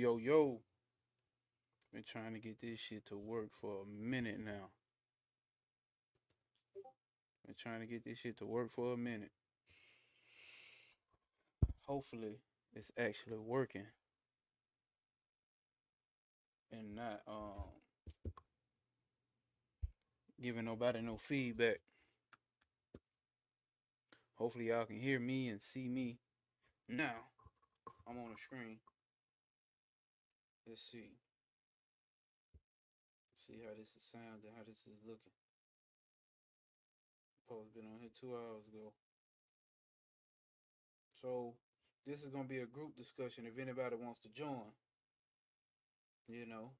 Yo. Been trying to get this shit to work for a minute now. Been trying to get this shit to work for a minute. Hopefully, it's actually working and not giving nobody no feedback. Hopefully, y'all can hear me and see me. Now, I'm on the screen. Let's see. See how this is sounding, how this is looking. Post been on here 2 hours ago. So this is gonna be a group discussion if anybody wants to join. You know,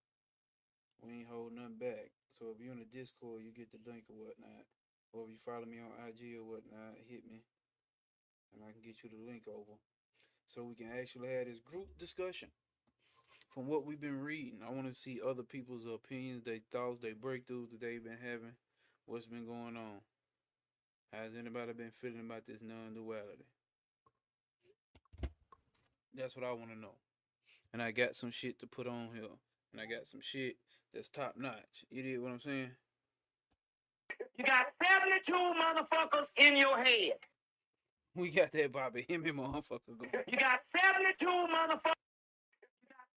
we ain't holding nothing back. So if you're in the Discord, you get the link or whatnot. Or if you follow me on IG or whatnot, hit me and I can get you the link over. So we can actually have this group discussion. From what we've been reading, I want to see other people's opinions, their thoughts, their breakthroughs that they've been having. What's been going on? How's anybody been feeling about this non-duality? That's what I want to know. And I got some shit to put on here. And I got some shit that's top notch. You dig what I'm saying? You got 72 motherfuckers in your head. We got that Bobby Hemmy motherfucker going. You got 72 motherfuckers.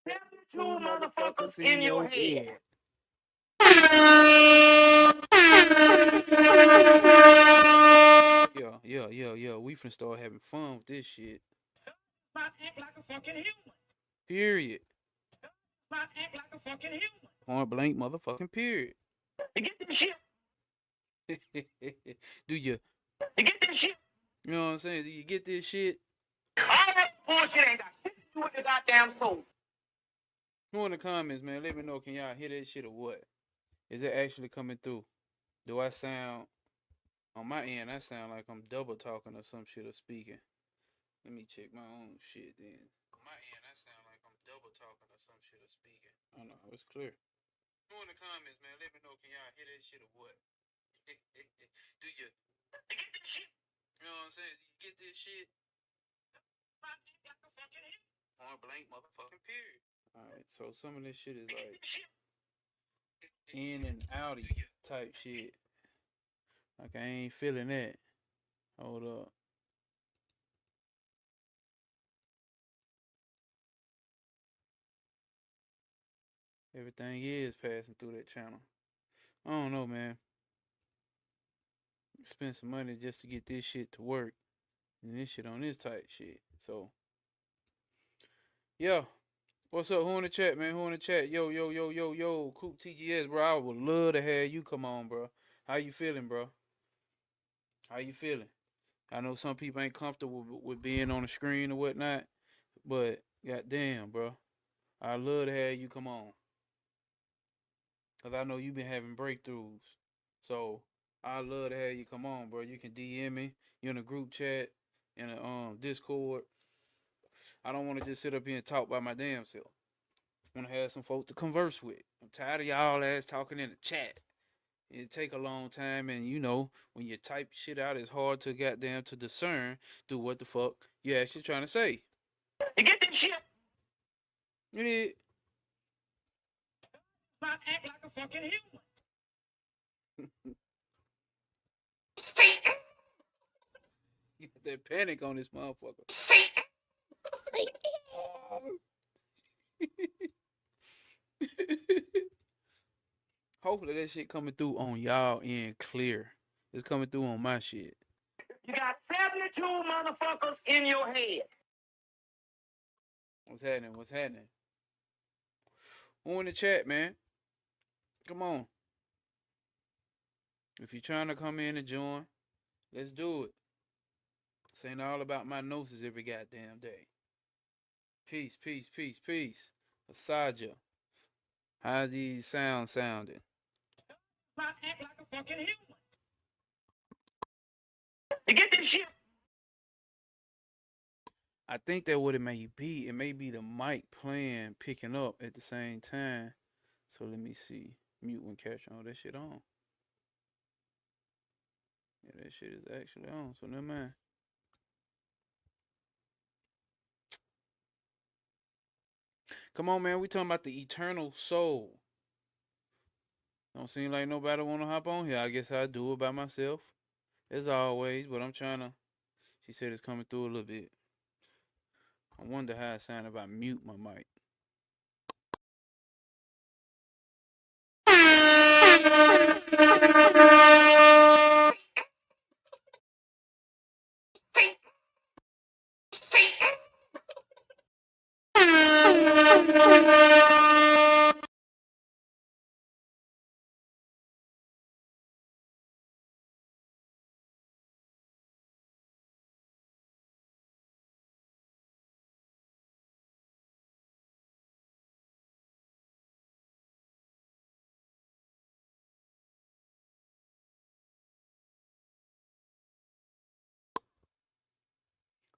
You got 72 motherfuckers in your head. Yeah. We finna start having fun with this shit. Not act like a fucking human. Period. Not act like a fucking human. Point blank motherfucking period. You get this shit? Do you? You get this shit? You know what I'm saying? Do you get this shit? All that bullshit ain't got shit to do with the goddamn soul. Who in the comments, man? Let me know. Can y'all hear that shit or what? Is it actually coming through? Do I sound on my end? I sound like I'm double talking or some shit or speaking. Let me check my own shit then. On my end, I sound like I'm double talking or some shit or speaking. Oh no, it's clear. Who in the comments, man? Let me know. Can y'all hear that shit or what? Do you? You get this shit? You know what I'm saying? You get this shit? Not act like a fucking human. Point blank motherfucking period. Alright, so some of this shit is like in and outy type shit. Like I ain't feeling that. Hold up. Everything is passing through that channel. I don't know, man. Spend some money just to get this shit to work. And this shit on this type shit. So, yeah. What's up? Who in the chat, man? Who in the chat? Yo. Coop TGS, bro. I would love to have you come on, bro. How you feeling, bro? How you feeling? I know some people ain't comfortable with being on the screen or whatnot. But, goddamn, bro. I'd love to have you come on. Because I know you've been having breakthroughs. So, I'd love to have you come on, bro. You can DM me. You're in a group chat, in a Discord. I don't want to just sit up here and talk by my damn self. I want to have some folks to converse with. I'm tired of y'all ass talking in the chat. It take a long time, and you know, when you type shit out, it's hard to goddamn to discern through what the fuck you actually trying to say. You get this shit? You did. Not act like a fucking human. You got that panic on this motherfucker. Hopefully that shit coming through on y'all end clear. It's coming through on my shit. You got 72 motherfuckers in your head. What's happening? Who in the chat, man? Come on. If you're trying to come in and join, let's do it. This ain't all about my Gnosis every goddamn day. Peace. Asaja. How's these sounds sounding? Not act like a fucking human. You get this shit? I think that what it may be. It may be the mic playing, picking up at the same time. So let me see. Mute when catch on. That shit on. Yeah, that shit is actually on. So never mind. Come on, man. We talking about the eternal soul. Don't seem like nobody want to hop on here. I guess I do it by myself, as always. But I'm trying to. She said it's coming through a little bit. I wonder how it sound if I mute my mic.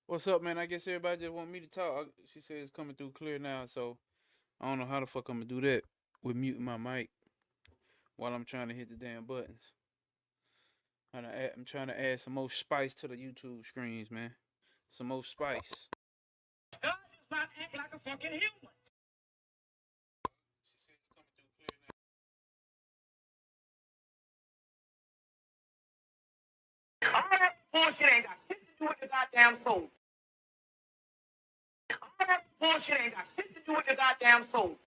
What's up, man? I guess everybody just want me to talk. She said it's coming through clear now, so I don't know how the fuck I'm gonna do that with muting my mic while I'm trying to hit the damn buttons. I'm trying to add some more spice to the YouTube screens, man. Some more spice. God does not act like a fucking human. She said it's coming through clear now. All that bullshit ain't got shit to do with your goddamn soul. All that bullshit ain't got shit to do with your goddamn soul.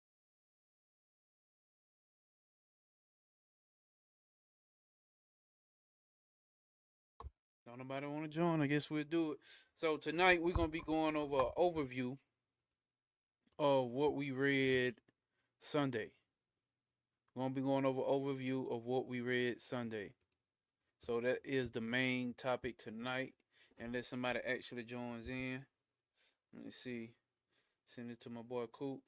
Don't nobody want to join? I guess we'll do it. So tonight we're gonna be going over an overview of what we read Sunday. We're gonna be going over overview of what we read Sunday. So that is the main topic tonight. Unless somebody actually joins in. Let me see. Send it to my boy Coop.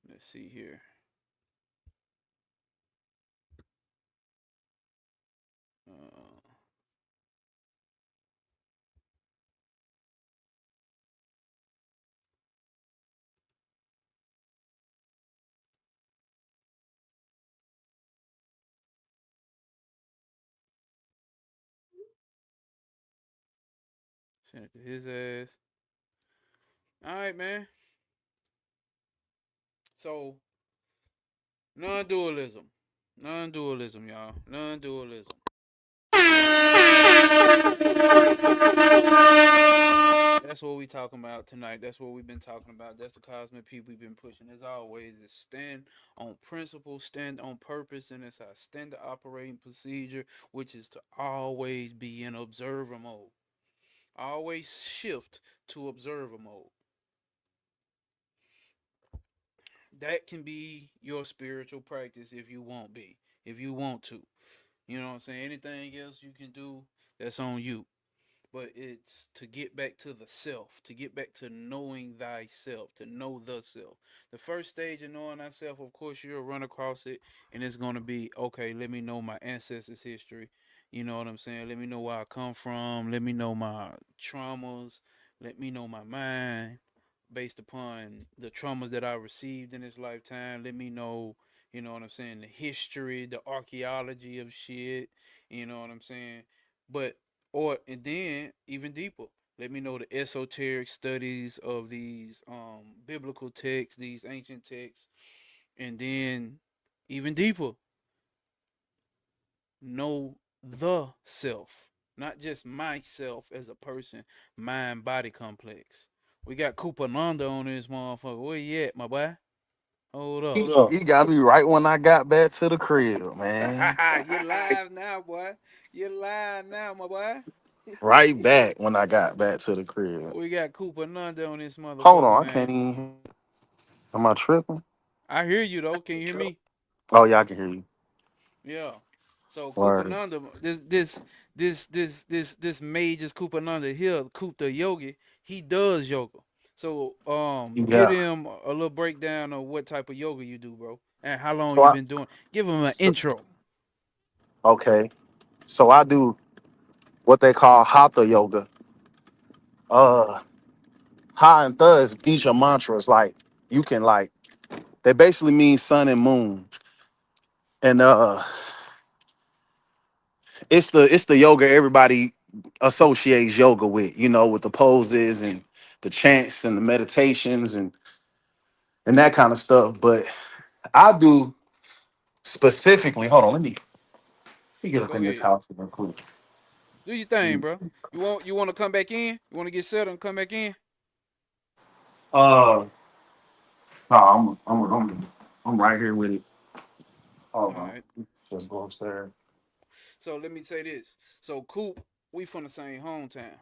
Let's see here. Uh, Send it to his ass. All right, man. So non-dualism, non-dualism, y'all. Non-dualism. That's what we talking about tonight. That's what we've been talking about. That's the cosmic people we've been pushing. As always, is stand on principle, stand on purpose, and it's our standard operating procedure, which is to always be in observer mode. Always shift to observer mode. That can be your spiritual practice if you want be, if you want to. You know what I'm saying? Anything else you can do, that's on you. But it's to get back to the self, to get back to knowing thyself, to know the self. The first stage of knowing thyself, of course, you'll run across it, and it's going to be okay. Let me know my ancestors' history. You know what I'm saying? Let me know where I come from. Let me know my traumas. Let me know my mind based upon the traumas that I received in this lifetime. Let me know, you know what I'm saying, the history, the archaeology of shit. You know what I'm saying? But or and then even deeper, let me know the esoteric studies of these biblical texts, these ancient texts, and then even deeper, know the self, not just myself as a person, mind body complex. We got Cooper Nanda on this motherfucker. Where you at, my boy? Hold up. You got me right when I got back to the crib, man. You live now, boy. You live now, my boy. Right back when I got back to the crib. We got Cooper Nanda on this Hold motherfucker, on, I can't man. even. Am I tripping? I hear you though. Can you hear me? Oh yeah, I can hear you. Yeah. So Word. Kupananda, this mage's Kupananda here, Kupta Yogi, he does yoga. So give Yeah. him a little breakdown of what type of yoga you do, bro, and how long So you I. been doing. Give him an So, intro. okay. So I do what they call hatha yoga. Uh, ha and tha is bija mantras. Like you can like they basically mean sun and moon, and it's the yoga everybody associates yoga with. You know, with the poses and the chants and the meditations and that kind of stuff. But I do specifically. Hold on, let me get up Go in this ahead. house real quick. Do your thing, bro. You want to come back in? You want to get settled and come back in? Uh, no, I'm right here with it. Hold All on, right. just go upstairs. So let me say this. So Coop, we from the same hometown.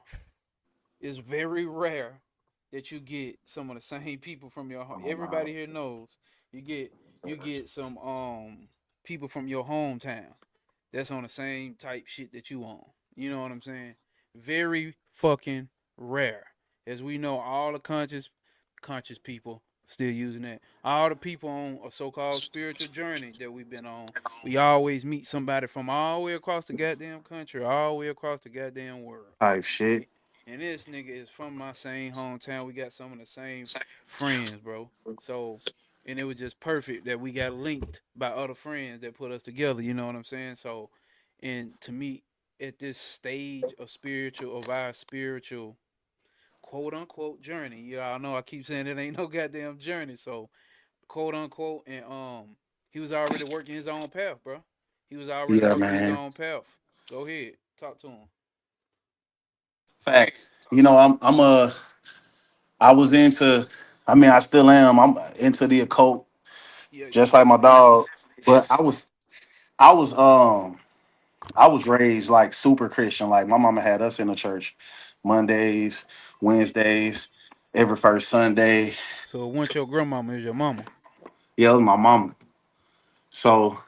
It's very rare that you get some of the same people from your home. Oh wow. Everybody here knows you get some people from your hometown that's on the same type shit that you on. You know what I'm saying? Very fucking rare. As we know, all the conscious people still using that. All the people on a so-called spiritual journey that we've been on, we always meet somebody from all the way across the goddamn country, all the way across the goddamn world. Type shit. And this nigga is from my same hometown. We got some of the same friends, bro. So, and it was just perfect that we got linked by other friends that put us together. You know what I'm saying? So, and to me, at this stage of our spiritual quote unquote journey, y'all know I keep saying it ain't no goddamn journey. So, quote unquote, and he was already working his own path, bro. He was already Yeah, working his man. own path. Go ahead, talk to him. Facts. You know, I was into. I mean, I still am. I'm into the occult, Yeah, you just like my definitely dog. is. But I was, I was raised like super Christian. Like my mama had us in the church, Mondays, Wednesdays, every first Sunday. So once your grandmama is your mama. Yeah, it was my mama. So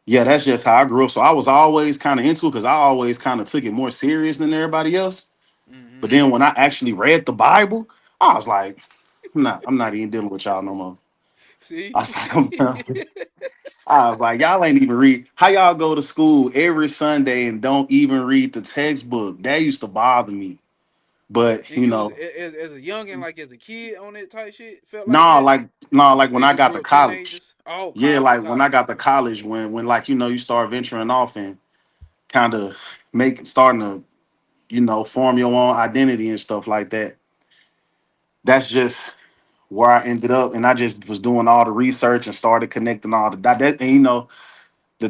yeah, that's just how I grew up. So I was always kind of into it because I always kind of took it more serious than everybody else. But Mm-hmm. then when I actually read the Bible, I was like, I'm not even dealing with y'all no more. I See? was like, I was like, y'all ain't even read. How y'all go to school every Sunday and don't even read the textbook? That used to bother me. But And you was as a youngin, like as a kid on that type shit, felt like nah, that. like nah, like when As I you got grew to up, college. teenagers. Oh, Yeah, college, like when I college. got to college, when like you start venturing off and kind of starting to form your own identity and stuff like that. That's just where I ended up, and I just was doing all the research and started connecting all the that and the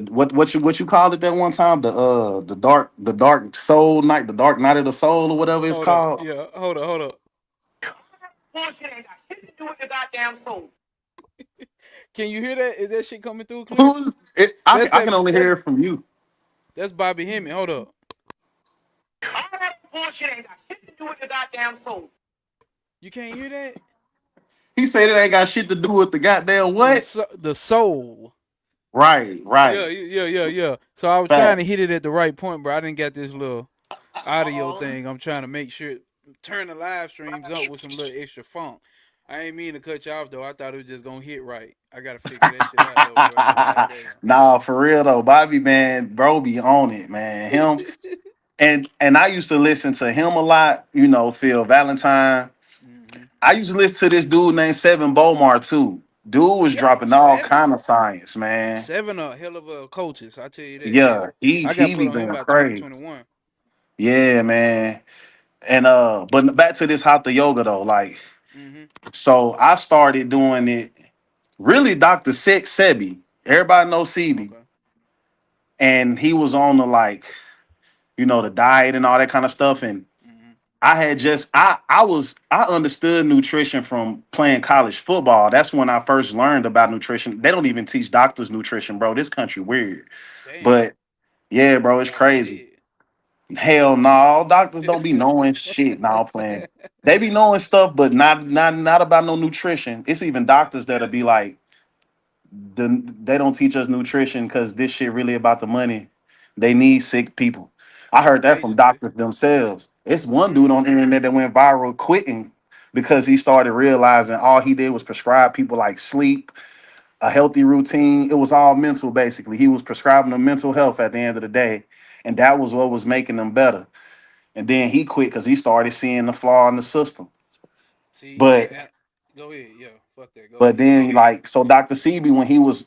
what you called it that one time, the dark soul night, the dark night of the soul, or whatever it's Hold up. called. Yeah, hold up, hold up. Bullshit ain't got shit to do with the goddamn soul. Can you hear that? Is that shit coming through clear? Who's it? I That's can, I that can only that hear it from you. that's Bobby Hemming. Hold up. All that bullshit ain't got shit to do with the goddamn soul. You can't hear that? He said it ain't got shit to do with the goddamn what? The soul. Right, Yeah, right. yeah, yeah, yeah. So I was trying to hit Facts. it at the right point, bro. I didn't get this little audio thing. I'm trying to make sure turn the live streams up with some little extra funk. I ain't mean to cut you off though. I thought it was just gonna hit right. I gotta figure that shit out though, bro. God damn. Nah, for real though, Bobby man, bro, be on it, man. Him and I used to listen to him a lot. Phil Valentine. Mm-hmm. I used to listen to this dude named Seven Bomar too. Dude was dropping all Seven. kind of science, man. Seven a hell of a coaches. I tell you that. Yeah. Yeah, he I got he put be on him going by crazy. 2021. Yeah, man. And but back to this hatha yoga though, like Mm-hmm. so I started doing it. Really, Dr. Six Sebi. Everybody knows Sebi. Okay. And he was on the the diet and all that kind of stuff. And Mm-hmm. I had just I understood nutrition from playing college football. That's when I first learned about nutrition. They don't even teach doctors nutrition, bro. This country weird. Damn. But yeah, bro, it's Thought they crazy. did. Hell no, doctors don't be knowing shit. Now playing. They be knowing stuff, but not about no nutrition. It's even doctors that'll be like, they don't teach us nutrition because this shit really about the money. They need sick people. I heard that from Basically. doctors themselves. It's one dude on the Mm-hmm. internet that went viral quitting because he started realizing all he did was prescribe people like sleep, a healthy routine. It was all mental, basically. He was prescribing them mental health at the end of the day, and that was what was making them better. And then he quit because he started seeing the flaw in the system. See, But go ahead. Yeah. Fuck that. Go but ahead. then like so Dr. Sebi, when he was,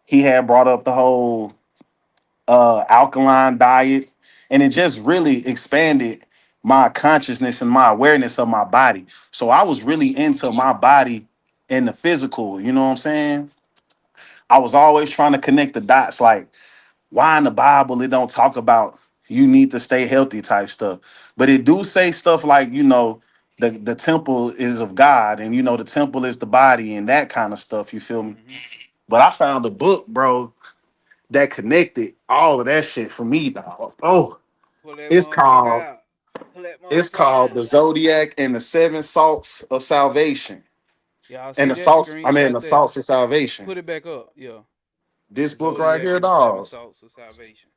he had brought up the whole alkaline diet, and it just really expanded. my consciousness and my awareness of my body. So I was really into my body and the physical, you know what I'm saying? I was always trying to connect the dots, like why in the Bible it don't talk about you need to stay healthy type stuff. But it do say stuff like, the temple is of God, and the temple is the body and that kind of stuff, you feel me? Mm-hmm. But I found a book, bro, that connected all of that shit for me, dog. Oh, Pull that it's motherfucker called out. Pull that it's motherfucker called out. The Zodiac and the Seven Salts of Salvation. Y'all And see the that? salts, I mean Screenshot the that. salts of salvation. Put it back up. Yeah. This book right Zodiac here, and the Seven dog. Salts of Salvation.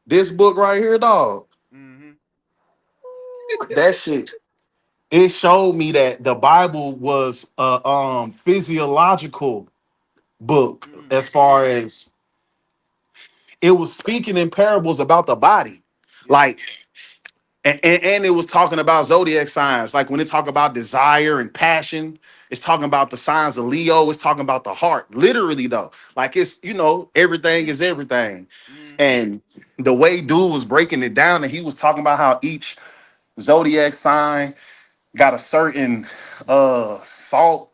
This book right here, dog. Mm-hmm. That shit. It showed me that the Bible was a physiological book, Mm. as far as it was speaking in parables about the body. Yep. Like, and it was talking about zodiac signs. Like when it talk about desire and passion, it's talking about the signs of Leo. It's talking about the heart. Literally though, like it's everything is everything. Mm-hmm. And the way dude was breaking it down, and he was talking about how each zodiac sign got a certain salt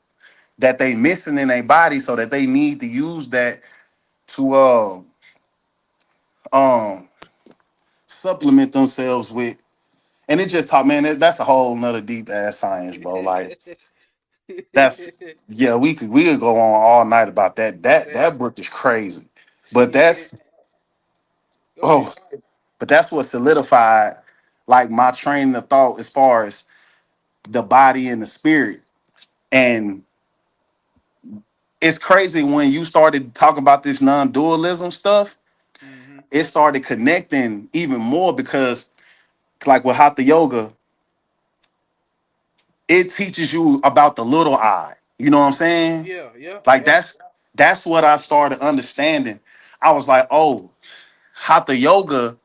that they missing in their body, so that they need to use that to um supplement themselves with. And it just taught, man, that's a whole nother deep ass science, bro. Like that's, yeah, we could go on all night about that. That Man, book is crazy. But see, that's go oh, ahead. but that's what solidified like my training of thought as far as the body and the spirit. And it's crazy when you started talking about this non-dualism stuff, Mm-hmm. it started connecting even more because like with hatha yoga, it teaches you about the little eye. You know what I'm saying? Yeah, yeah, Like yeah. that's what I started understanding. I was like, oh, hatha yoga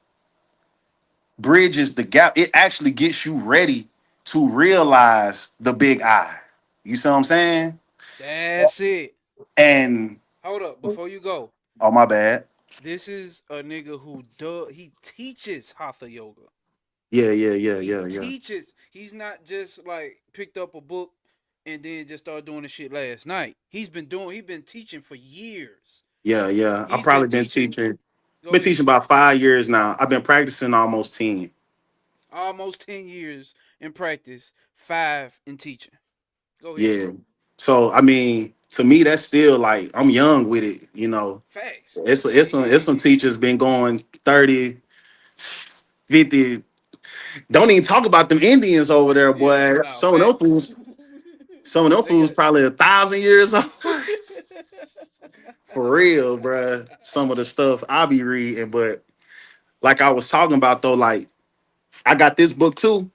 bridges the gap. It actually gets you ready to realize the big eye. You see what I'm saying? That's it. And Hold up, before you go. oh my bad. This is a nigga who does. He teaches hatha yoga. Yeah, yeah, yeah, He yeah, yeah. teaches. He's not just like picked up a book and then just started doing the shit last night. He's been doing. He's been teaching for years. Yeah, yeah. I've He's been probably been teaching. teaching. Go Been ahead. teaching about 5 years now. I've been practicing almost 10. Almost 10 years in practice, 5 in teaching. Go ahead. Yeah. So I mean, to me, that's still like I'm young with it. Facts. It's some Shit. teachers been going 30, 50. Don't even talk about them Indians over there, Yeah. boy. Nah. Facts. Some of them They fools got. probably 1,000 years old. For real, bruh. Some of the stuff I be reading, but like I was talking about though, like I got this book too.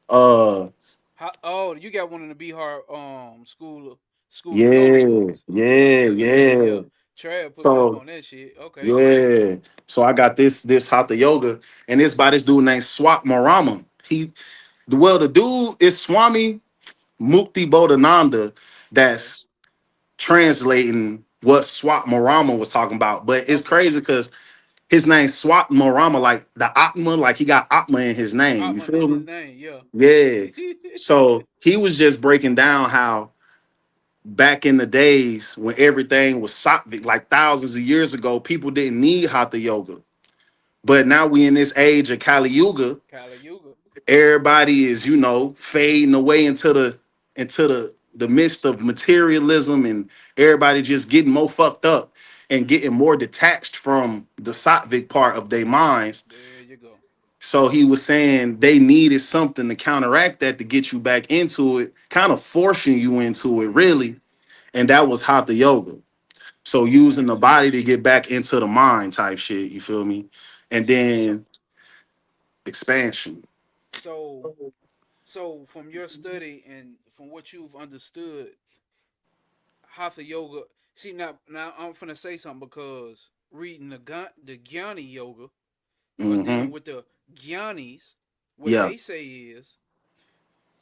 Uh Oh, you got one of the Bihar school of yoga yeah, books. yeah, Yeah, yeah, yeah. yeah. Trav put me up So on that shit. Okay. yeah. So I got this hatha yoga, and it's by this dude named Swat Marama. The dude is Swami Mukti Bodhananda Okay. that's translating what Swat Marama was talking about. But it's Okay. crazy because his name Swat Marama, like the Atma, like he got Atma in his name. You Atman feel in his me? name. Yeah. Yeah. So he was just breaking down how back in the days when everything was sattvic, like thousands of years ago, people didn't need hatha yoga. But now we in this age of Kali Yuga, Kali Yuga. everybody is, fading away into the midst of materialism, and everybody just getting more fucked up and Mm. getting more detached from the sattvic part of their minds. There you go. So he was saying they needed something to counteract that, to get you back into it, kind of forcing you into it, Mm-hmm. really. And that was hatha yoga. So using the Gotcha. body to get back into the mind type shit, you feel me? And So then expansion. so so from your study and from what you've understood, hatha yoga. See now I'm finna say something because reading the Jnani yoga or dealing Hmm. with the Gyanis, what Yeah. they say is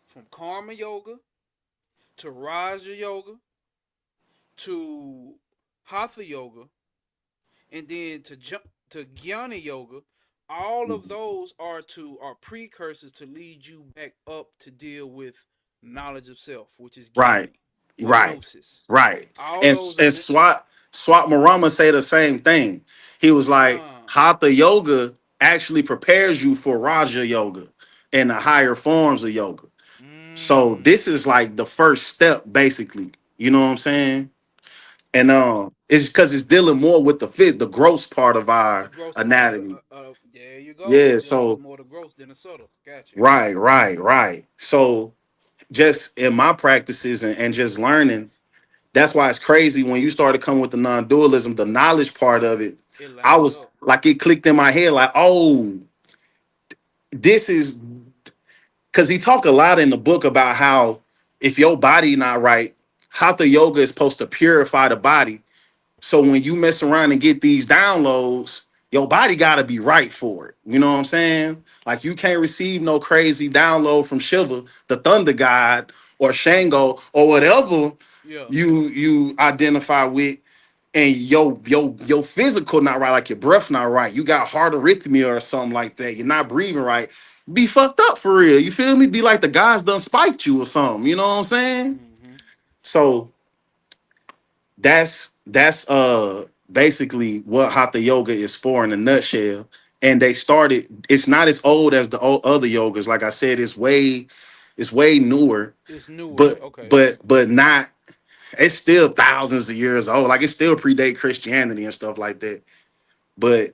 from karma yoga to Raja yoga to Hatha yoga and then to jump to Jnana yoga. all of those are precursors to lead you back up to deal with knowledge of self, which is Right, giving or right, gnosis. right. All And those are and Swat Marama say the same thing. He was like, Hatha yoga actually prepares you for Raja yoga and the higher forms of yoga. So mm, this is like the first step, basically. You know what I'm saying? And it's because it's dealing more with the gross part of the our gross part of the anatomy. there you go. Yeah. It's dealing with So more the gross than the subtle. Gotcha. right, right, right. So just in my practices and just learning, that's why it's crazy when you started coming with the non-dualism, the knowledge part of it. It I lines was up. like, it clicked in my head, like, oh, this is because he talked a lot in the book about how if your body not right, hatha yoga is supposed to purify the body. So when you mess around and get these downloads, your body got to be right for it. You know what I'm saying? Like you can't receive no crazy download from Shiva, the thunder god, or Shango, or whatever Yeah. you identify with, and your physical not right, like your breath not right. You got heart arrhythmia or something like that. You're not breathing right. Be fucked up for real. You feel me? Be like the guys done spiked you or something. You know what I'm saying? Mm-hmm. So that's basically what hatha yoga is for in a nutshell. And they started, it's not as old as the other yogas. Like I said, it's way newer, It's newer. but Okay. but not, it's still thousands of years old. Like it still predate Christianity and stuff like that. But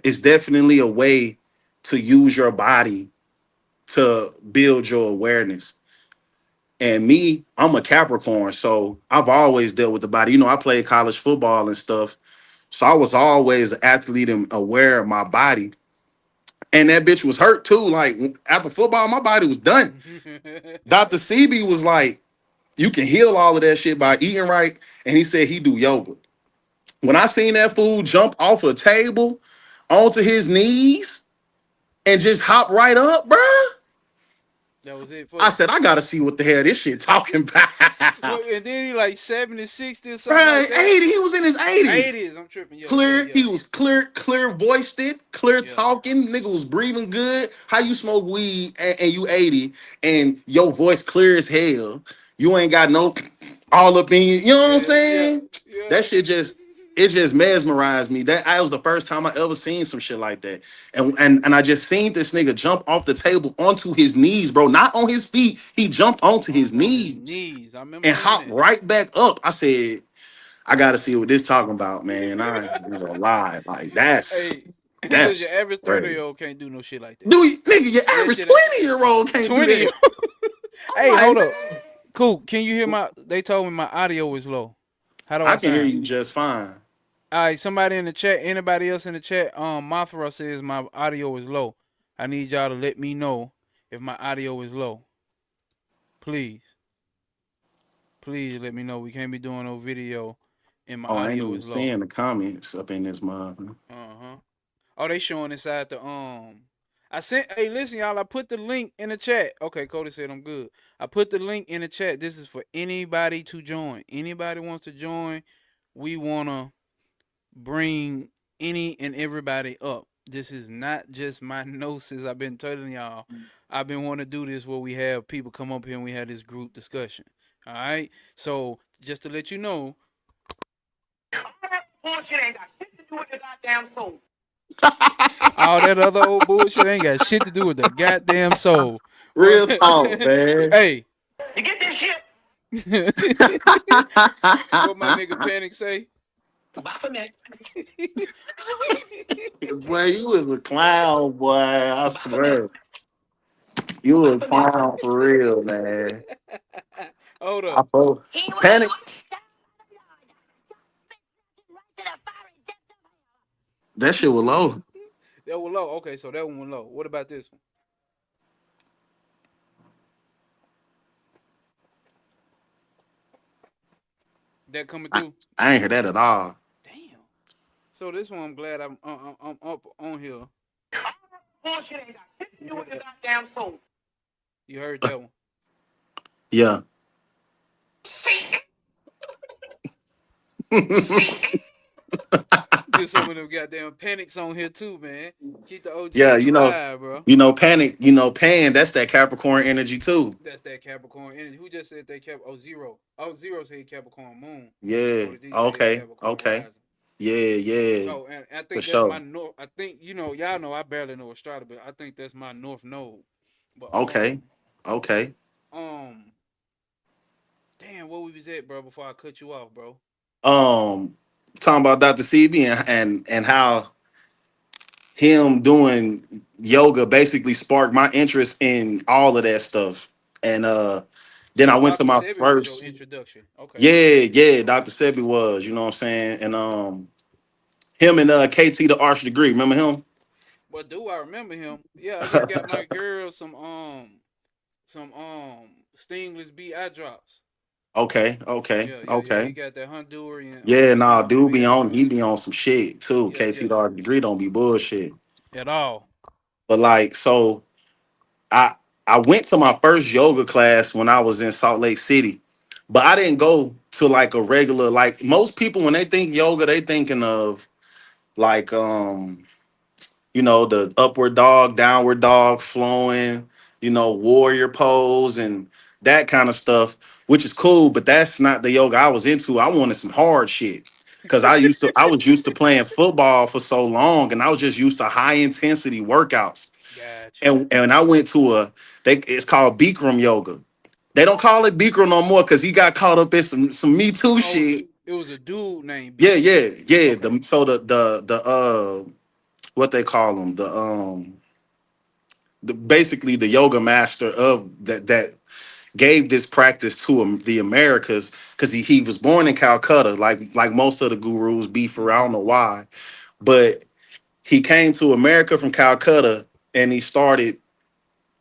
it's definitely a way to use your body to build your awareness. And me, I'm a Capricorn, so I've always dealt with the body. I played college football and stuff. So I was always an athlete and aware of my body. And that bitch was hurt too. Like after football, my body was done. Dr. CB was like, you can heal all of that shit by eating right. And he said he do yoga. When I seen that fool jump off a table onto his knees and just hop right up, bruh, That was it for I you. said, I gotta see what the hell this shit talking about. What, and then he like 70, 60 or something like Right, that. 80. He was in his 80s. 80s. I'm tripping. Yeah, yeah, Clear, yeah, he was clear voiced it, clear yeah. talking. Nigga was breathing good. How you smoke weed and you 80 and your voice clear as hell? You ain't got no all up in you. You know what I'm Yeah, yeah, saying? yeah. That shit just mesmerized me. That was the first time I ever seen some shit like that. And I just seen this nigga jump off the table onto his knees, bro. Not on his feet. He jumped onto his On his knees knees. I remember and seeing hopped that. right back up. I said, I gotta see what this talking about, man. I ain't gonna lie. Like Hey, because your that's average 30 crazy. year old can't do no shit like that. Dude, nigga, your That average shit ain't 20-year-old can't do 20. that. I'm Hey, like, hold up. man, Cool. Can you hear my? They told me my audio is low. How do I I can hear sound? you just fine. All right, somebody in the chat, anybody else in the chat, Mothra says my audio is low. I need y'all to let me know if my audio is low. Please. Please let me know. We can't be doing no video and my Oh, I ain't audio even is low. seeing the comments up in this mother. Uh-huh. Oh, they showing inside the I sent hey listen, y'all, I put the link in the chat. Okay, Cody said I'm good. I put the link in the chat. This is for anybody to join. Anybody wants to join, we wanna bring any and everybody up. This is not just my gnosis. I've been telling y'all. I've been wanting to do this where we have people come up here and we have this group discussion. All right. So just to let you know, Bullshit ain't got shit to do with the goddamn soul. all that other old bullshit ain't got shit to do with the goddamn soul. What? Real talk, man. Hey. You get this shit? What my nigga Panic say? Baphomet. Boy, you was a clown, boy. I swear. You was a clown for real, man. Hold I up. felt panic. That shit was low. That was low. Okay, so that one was low. What about this one? That coming I, through? I ain't hear that at all. Damn. So this one, I'm glad I'm up on here. Bullshit ain't got shit to do with the goddamn soul. You heard that one. Yeah. Seek. Seek. Get some of them goddamn panics on here too, man. Keep the Yeah, OGs alive, bro. panic, pan, that's that Capricorn energy too. That's that Capricorn energy. Who just said they kept Zero? Oh, Zero said Capricorn Moon. Yeah. Brody D said he Okay. Capricorn Okay. Rising. Yeah, yeah. So, and I For think that's my sure. north. I think y'all know I barely know astrology, but I think that's my north node. But Okay. Okay. um, damn, where we was at, bro? Before I cut you off, bro. Um, talking about Dr. CB and how him doing yoga basically sparked my interest in all of that stuff. And then I So went to Dr. my Sebi was your first, introduction. Okay. yeah, Dr. Sebi was, you know what I'm saying? And him and KT the Arch Degree, remember him? But do I remember him? Yeah, I just got my girl some stingless B eye drops. Okay, okay, Yeah. He okay. got that Honduran Yeah, nah, stingless dude B be eye on, drops. he be on some shit too. Yeah, KT yeah, the Arch Degree don't be bullshit. at all. But like, so I I went to my first yoga class when I was in Salt Lake City, but I didn't go to like a regular, like most people when they think yoga, they thinking of like the upward dog, downward dog, flowing, warrior pose and that kind of stuff, which is cool, but that's not the yoga I was into. I wanted some hard shit. Cause I was used to playing football for so long and I was just used to high intensity workouts. Got you. And I went to it's called Bikram yoga. They don't call it Bikram no more because he got caught up in some Me Too Oh, shit. it was a dude named Yeah, Bikram. yeah, yeah. Okay. So the what they call them, basically the yoga master of that gave this practice to the Americas because he was born in Calcutta, like most of the gurus be for, I Hmm. don't know why, but he came to America from Calcutta and he started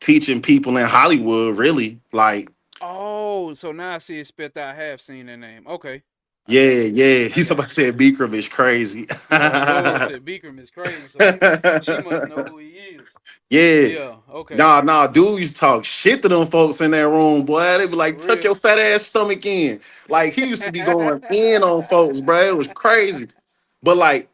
teaching people in Hollywood, really, like. Oh, so now I see it spelled out. I have seen that name. Okay. I Yeah, got you. yeah. I He's got about to you. say Bikram is crazy. Oh, Zoro said Bikram is crazy, so she must know who he is. Yeah. Yeah. Okay. Nah, dude used to talk shit to them folks in that room, boy. They be For like, tuck real. your fat ass stomach in. Like, he used to be going in on folks, bro. It was crazy. But like,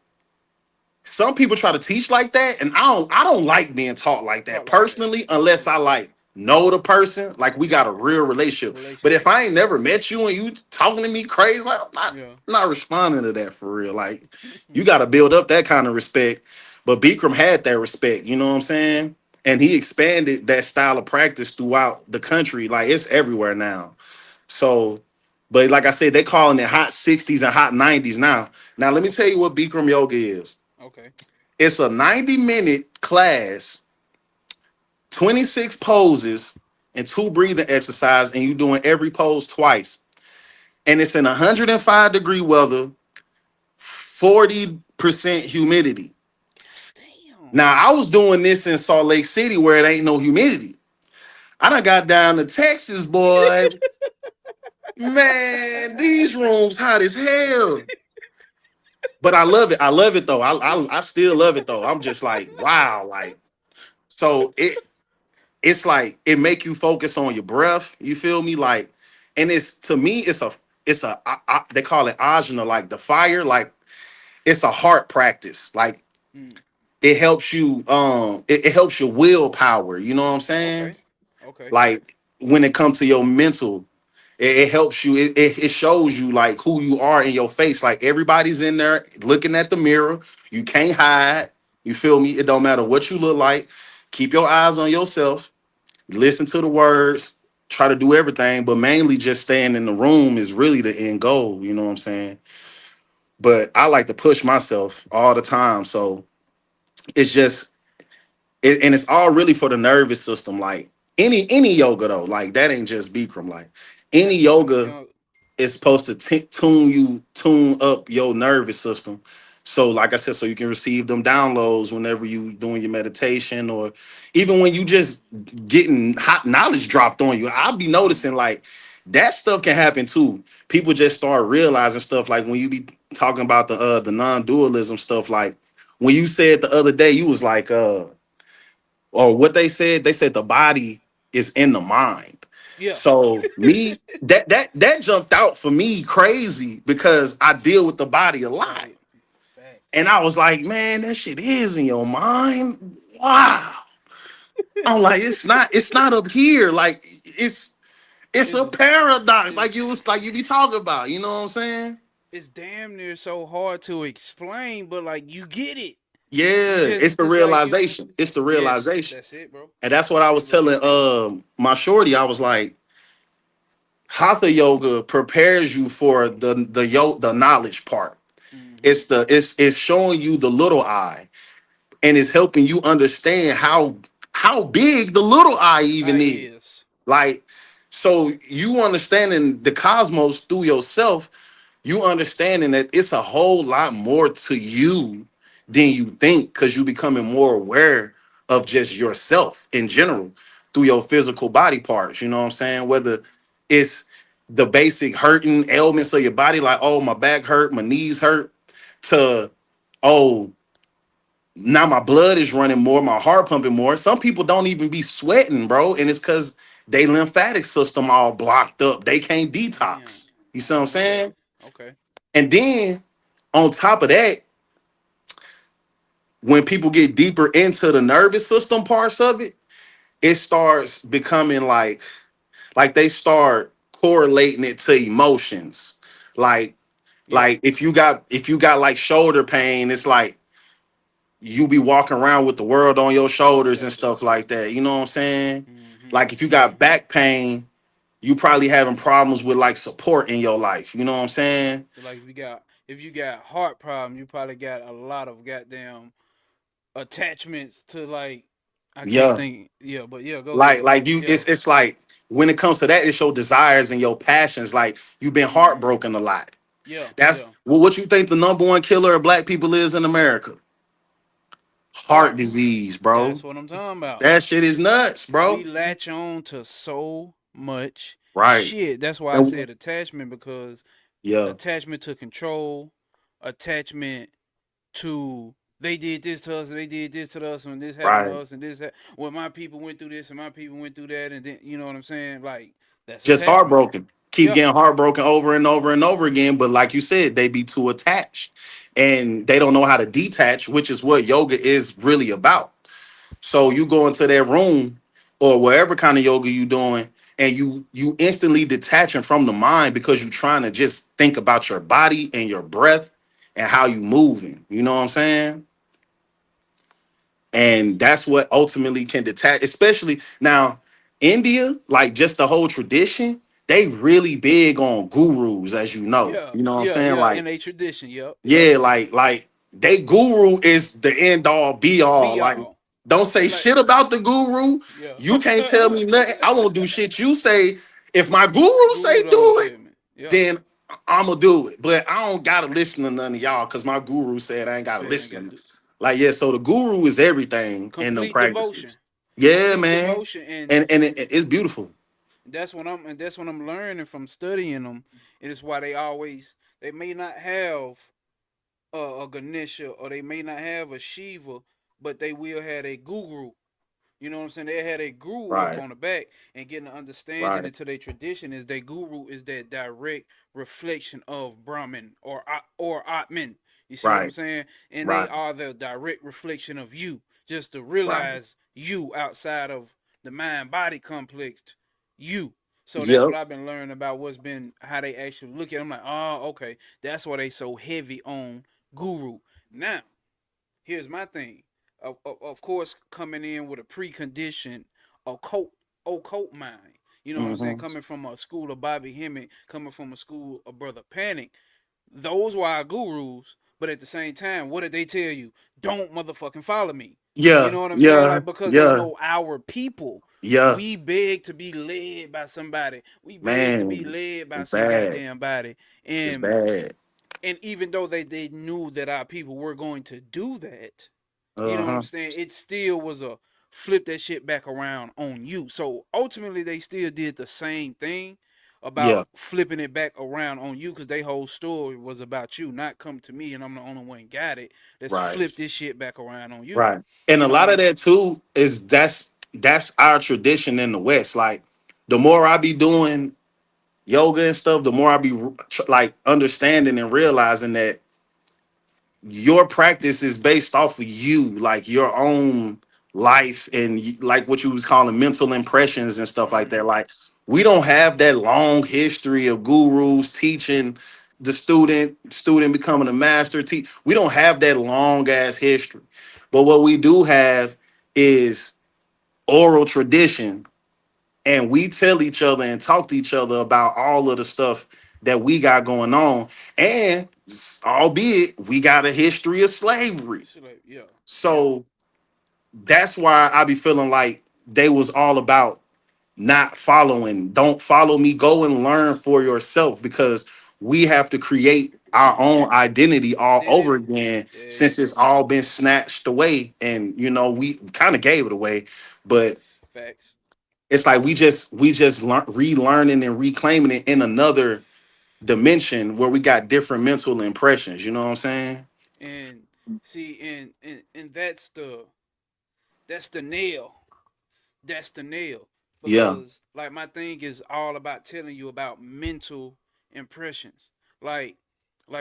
some people try to teach like that, and I don't like being taught like that Talk like that. personally, unless I Yeah. like know the person, like we got a real relationship. But if Relationship. I ain't never met you and you talking to me crazy, like Yeah. I'm not responding to that for real. Like you got to build up that kind of respect. But Bikram had that respect, you know what I'm saying? And he expanded that style of practice throughout the country, like it's everywhere now. So, but like I said, they calling it hot 60s and hot 90s now. Now let me tell you what Bikram yoga is. Okay. It's a 90-minute class, 26 poses, and 2 breathing exercise, and you doing every pose twice. And it's in 105-degree weather, 40% humidity. Damn. Now, I was doing this in Salt Lake City where it ain't no humidity. I done got down to Texas, boy. Man, these rooms hot as hell. But I love it. I love it though. I still love it though. I'm just like, wow, like so it's like it make you focus on your breath. You feel me? Like, and it's to me, they call it ajna, like the fire, like it's a heart practice. Like Mm. it helps you, it helps your willpower. You know what I'm saying? Okay. Okay. Like when it comes to your mental, it helps you. It shows you like who you are in your face. Like everybody's in there looking at the mirror. You can't hide. You feel me? It don't matter what you look like. Keep your eyes on yourself, listen to the words, try to do everything, but mainly just staying in the room is really the end goal. You know what I'm saying? But I like to push myself all the time. So it's just, and it's all really for the nervous system. Like any yoga though, like that ain't just Bikram. Like any Got you. So yoga is supposed to tune up your nervous system. So, like I said, so you can receive them downloads whenever you doing your meditation, or even when you just getting hot knowledge dropped on you. I'll be mm. noticing like that stuff can happen too. People just start realizing stuff like when you be talking about the non-dualism stuff. Like when you said the other day, you was like or what they said the body is in the mind. Yeah. So me that jumped out for me crazy because I deal with the body a lot. Body. Facts. And I was like, man, that shit is in your mind. Wow. I'm like, it's not up here. Like it's It's a paradox. it's Like you be talking about. You know what I'm saying? it's damn near so hard to explain, but like you get it. You Yeah, it's the just like you. realization. It's the Yes, realization. that's it, bro. And that's what I That's was it, bro. telling my shorty. I was like, Hatha yoga prepares you for the knowledge part. Mm-hmm. It's showing you the little eye, and it's helping you understand how big the little eye I even is. is. Like, so you understanding the cosmos through yourself, you understanding that it's a whole lot more to you than you think, because you becoming more aware of just yourself in general through your physical body parts. You know what I'm saying? Whether it's the basic hurting ailments of your body, like, oh, my back hurt, my knees hurt, to, oh, now my blood is running more, my heart pumping more. Some people don't even be sweating, bro, and it's because they lymphatic system all blocked up. They can't Damn, detox. You I see what I'm didn't know that. saying? Okay. And then on top of that, when people get deeper into the nervous system parts of it, it starts becoming like they start correlating it to emotions. Like Yeah. like if you got like shoulder pain, it's like you be walking around with the world on your shoulders and Exactly. stuff like that. You know what I'm saying? Mm-hmm. Like if you got Mm-hmm. back pain, you probably having problems with like support in your life. You know what I'm saying? So like if you got heart problem, you probably got a lot of goddamn attachments to like I can't Yeah. think. Yeah, but yeah, go Like ahead. like you Yeah. it's like when it comes to that, it's your desires and your passions. Like you've been Mm-hmm. heartbroken a lot. Yeah. That's Yeah. well, what you think the number one killer of black people is in America? Heart Heart. disease, bro. That's what I'm talking about. That shit is nuts, We bro. latch on to so much Right. shit. That's why I And said attachment because yeah, attachment to control, attachment to they did this to us, and they did this to us, when this happened to right. us, and when my people went through this, and my people went through that, and then you know what I'm saying? Like that's Just attachment. heartbroken. Keep Yep. getting heartbroken over and over and over again. But like you said, they be too attached and they don't know how to detach, which is what yoga is really about. So you go into that room or whatever kind of yoga you doing, and you instantly detaching from the mind because you're trying to just think about your body and your breath and how you moving. You know what I'm saying? And that's what ultimately can detach, especially now India, like just the whole tradition, they really big on gurus, as Yeah. you know what I'm Yeah. saying, Yeah. like In a tradition. Yep. Yep. yeah, like they guru is the end all be all. Be Like, all. don't say Like shit about the guru. yeah. You can't tell me nothing. I won't do shit you say. If my guru Guru say don't do it, tell me. Yep. then I'm gonna do it. But I don't gotta listen to none of y'all because my guru said I ain't gotta Said I gotta listen. do Like, yeah, so the guru is everything in them complete devotion. practices. Yeah, Complete man. devotion, and And it's beautiful. that's what I'm learning from studying them. And it's why they may not have a Ganesha, or they may not have a Shiva, but they will have a guru. You know what I'm saying? They had a guru up Right, on the back, and getting an understanding right, into their tradition is their guru is that direct reflection of Brahman or Atman. You see what I'm right, saying? And they right, are the direct reflection of you. Just to right. realize you outside of the mind body complex, you. So that's what Yep. I've been learning about what's been how they actually look at it. I'm like, oh, okay. That's why they so heavy on guru. Now, here's my thing. Of course, coming in with a preconditioned occult occult mind. You know what I'm saying? Hmm. Coming from a school of Bobby Hemmett, coming from a school of Brother Panic, those were our gurus. But at the same time, what did they tell you? Don't motherfucking follow me. You Yeah, know what I'm saying? yeah, Like because they yeah, know our people. yeah. We beg to be led by somebody. We beg to be Man, led by it's some bad. goddamn body. It's And bad. even though they knew that our people were going to do that, you know what I'm Uh-huh. saying? It still was a flip that shit back around on you. So ultimately, they still did the same thing Yeah, about flipping it back around on you because their whole story was about you, not come to me and I'm the only one got it. Let's right. flip this shit back around on you. Right. And You a know what lot of I'm that too is that's our tradition in the West. Like the more I be doing yoga and stuff, the more I be like understanding and realizing that your practice is based off of you, like your own life and like what you was calling mental impressions and stuff like that. Mm-hmm. Like we don't have that long history of gurus teaching the student becoming a master. We don't have that long ass history, but what we do have is oral tradition, and we tell each other and talk to each other about all of the stuff that we got going on. And albeit we got a history of slavery. It's like, yeah, yeah. So that's why I be feeling like they was all about not following. Don't follow me. Go and learn for yourself, because we have to create our Mm-hmm. own identity all over Identity. again, Yeah. since it's all been snatched away. And we kind of gave it away, but Facts. it's like we just relearning and reclaiming it in another dimension where we got different mental impressions. You know what I'm saying? And see, and that's the nail. That's the nail. Yeah. Because like my thing is all about telling you about mental impressions. Like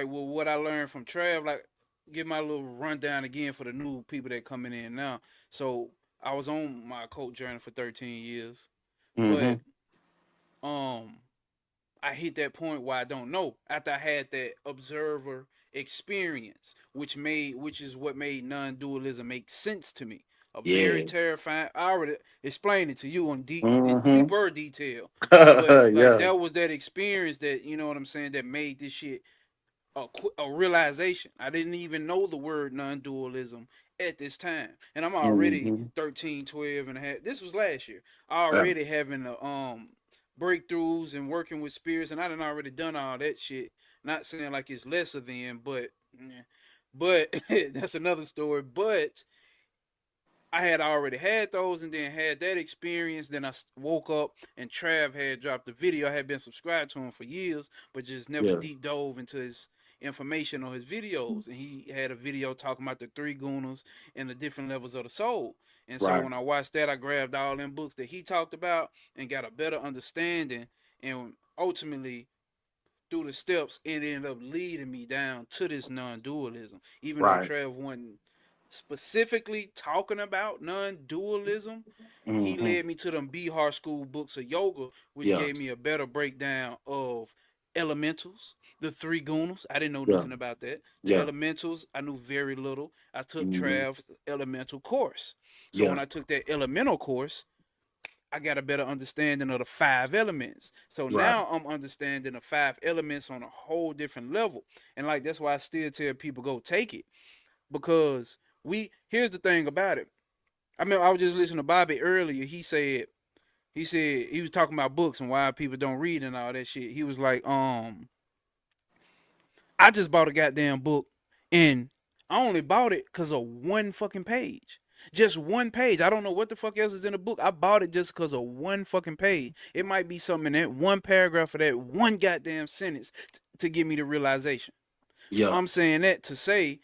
well, what I learned from Trav, like give my little rundown again for the new people that coming in now. So I was on my cult journey for 13 years, but Hmm. um I hit that point where I don't know. After I had that observer experience, which is what made non-dualism make sense to me. A very Yeah. terrifying. I already explained it to you in Hmm. deeper detail, but like Yeah. that was that experience that you know what I'm saying that made this shit a realization. I didn't even know the word non-dualism at this time. And I'm already Hmm. 13, 12 and a half. This was last year. Yeah. Already having breakthroughs and working with spirits, and I done already done all that shit. Not saying like it's lesser than, but that's another story. But I had already had those and then had that experience. Then I woke up and Trav had dropped the video. I had been subscribed to him for years, but just never Yeah. deep dove into his information on his videos. And he had a video talking about the three gunas and the different levels of the soul. And so Right. when I watched that, I grabbed all them books that he talked about and got a better understanding. And ultimately, through the steps, it ended up leading me down to this non-dualism. Even though Right. Trev wasn't specifically talking about non-dualism, he Hmm. led me to them Bihar school books of yoga, which Yeah. gave me a better breakdown of elementals, the three gunas. I didn't know Yeah. nothing about that. The Yeah. elementals, I knew very little. I took Hmm. Trav's elemental course. So Yeah. when I took that elemental course, I got a better understanding of the five elements. So Right. now I'm understanding the five elements on a whole different level. And like that's why I still tell people go take it. Because here's the thing about it. I mean, I was just listening to Bobby earlier. He said he was talking about books and why people don't read and all that shit. He was like, I just bought a goddamn book and I only bought it because of one fucking page. Just one page. I don't know what the fuck else is in the book. I bought it just because of one fucking page. It might be something in that one paragraph of that one goddamn sentence to give me the realization. Yeah. I'm saying that to say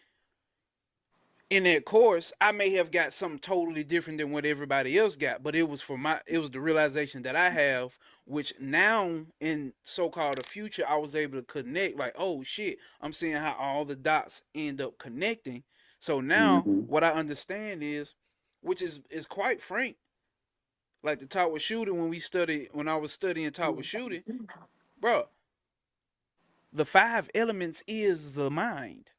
in that course, I may have got something totally different than what everybody else got, but it was the realization that I have, which now in so-called the future, I was able to connect like, oh shit, I'm seeing how all the dots end up connecting. So now Hmm. what I understand is, which is quite frank, like the talk with shooting when I was studying talk with shooting, bro, the five elements is the mind.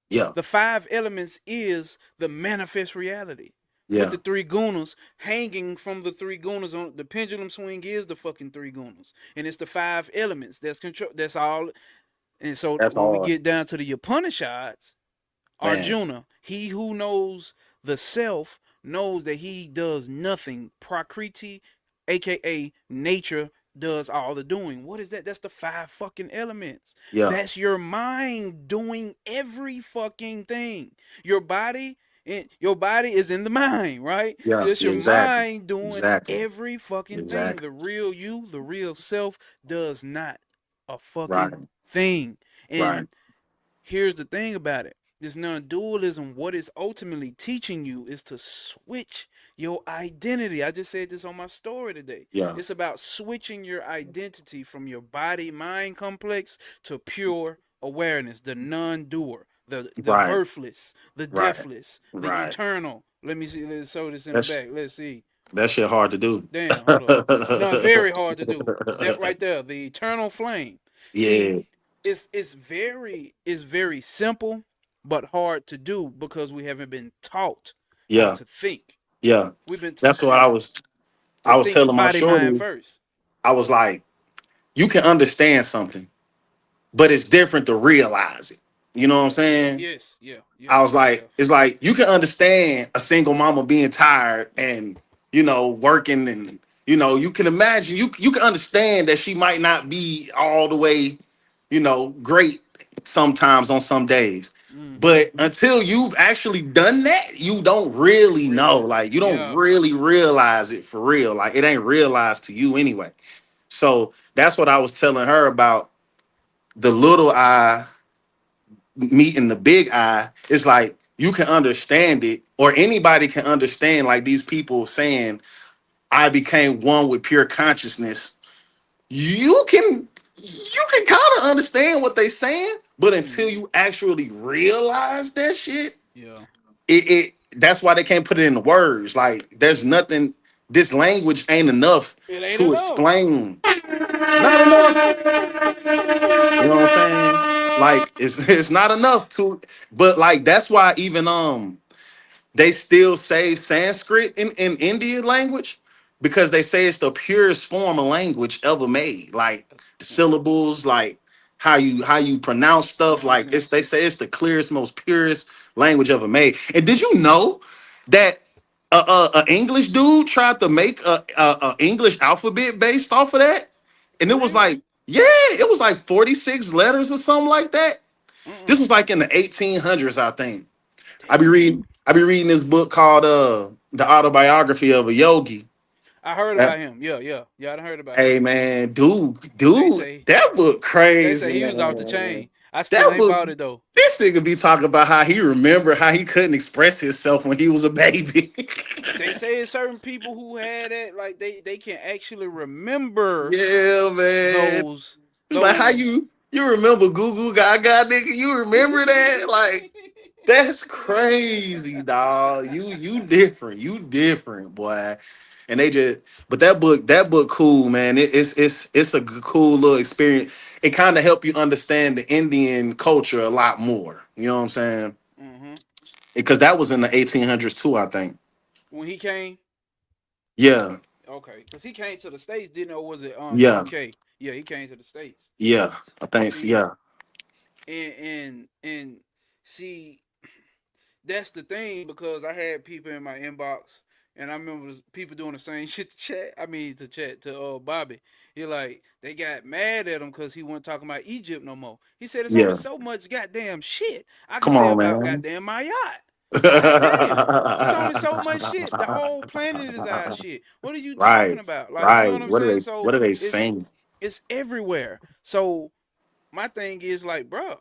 Yeah. The five elements is the manifest reality. With Yeah. the three gunas hanging from the three gunas on the pendulum swing is the fucking three gunas, and it's the five elements. That's control. That's all. And so That's when we hard, get down to the Upanishads, man. Arjuna, he who knows the self knows that he does nothing. Prakriti, aka nature, does all the doing. What is that? That's the five fucking elements. Yeah. That's your mind doing every fucking thing. Your body, your body is in the mind, right? Yeah. That's your Exactly. mind doing Exactly. every fucking thing. Exactly. The real you, the real self, does not a Right. fucking thing. Right. And here's the thing about it. This non-dualism, what it's ultimately teaching you is to switch your identity. I just said this on my story today. Yeah. It's about switching your identity from your body mind complex to pure awareness, the non-doer, the Right. birthless, the Right. deathless, the Right. eternal. Let me see. Let's show this in the That's back. Let's see. that shit hard to do. Damn, hold up. No, very hard to do. That right there, the eternal flame. See, Yeah. it's very simple, but hard to do because we haven't been taught how Yeah. to think. Yeah. We've been That's what to I was think telling my body mind shorty. first. I was like, you can understand something, but it's different to realize it. You know what I'm saying? Yes, yeah, yeah, I was yeah, like, yeah. it's like you can understand a single mama being tired and working, and you can imagine, you can understand that she might not be all the way, great sometimes on some days. Mm-hmm. But until you've actually done that, you don't really know. Really? Like you don't Yeah. really realize it for real. Like it ain't realized to you anyway. So that's what I was telling her about the little I meeting the big I. It's like you can understand it, or anybody can understand, like these people saying, I became one with pure consciousness. You can kind of understand what they saying, but until Mm-hmm. you actually realize that shit, Yeah. it that's why they can't put it in the words. Like there's nothing, this language ain't enough It ain't to enough. explain. It's not enough. You know what I'm saying? Like it's not enough to, but like that's why even they still say Sanskrit in Indian language, because they say it's the purest form of language ever made. Like the syllables, like how you pronounce stuff, like Pronouncing. they say it's the clearest, most purest language ever made. And did you know that a English dude tried to make a English alphabet based off of that? And For it was real? like, yeah, it was like 46 letters or something like that. This Mm-mm. was like in the 1800s, I think. I be Damn. reading I be reading this book called The Autobiography of a Yogi. I heard Uh, about him. Yeah, yeah, yeah. I done heard about Hey him. man, dude, They dude, say that book they say crazy, he was off the man. chain. I still That ain't book, bought it though. this nigga be talking about how he remember how he couldn't express himself when he was a baby. They say it's certain people who had it, like they can actually remember Yeah, man. those It's like how those. you remember Goo Goo Gaga, nigga. You remember that? Like that's crazy, dog. You different. You different, boy. And they just, but that book cool, man. It's a cool little experience. It kind of help you understand the Indian culture a lot more. You know what I'm saying? Hmm. Because that was in the 1800s too, I think. When he came, Yeah, okay, because he came to the states, didn't know, was it the yeah, UK? Yeah, he came to the states. yeah. I think See, yeah, and see, that's the thing, because I had people in my inbox, and I remember people doing the same shit to chat. I mean, to chat to Bobby. He like they got mad at him because he wasn't talking about Egypt no more. He said it's only yeah. so much goddamn shit I can Come say on, about man. goddamn my yacht. God damn. It's only so much shit. The whole planet is our shit. What are you talking Right, about? Like, you know right. what I'm What are saying? they? So What are they it's saying? it's everywhere. So my thing is like, bruh,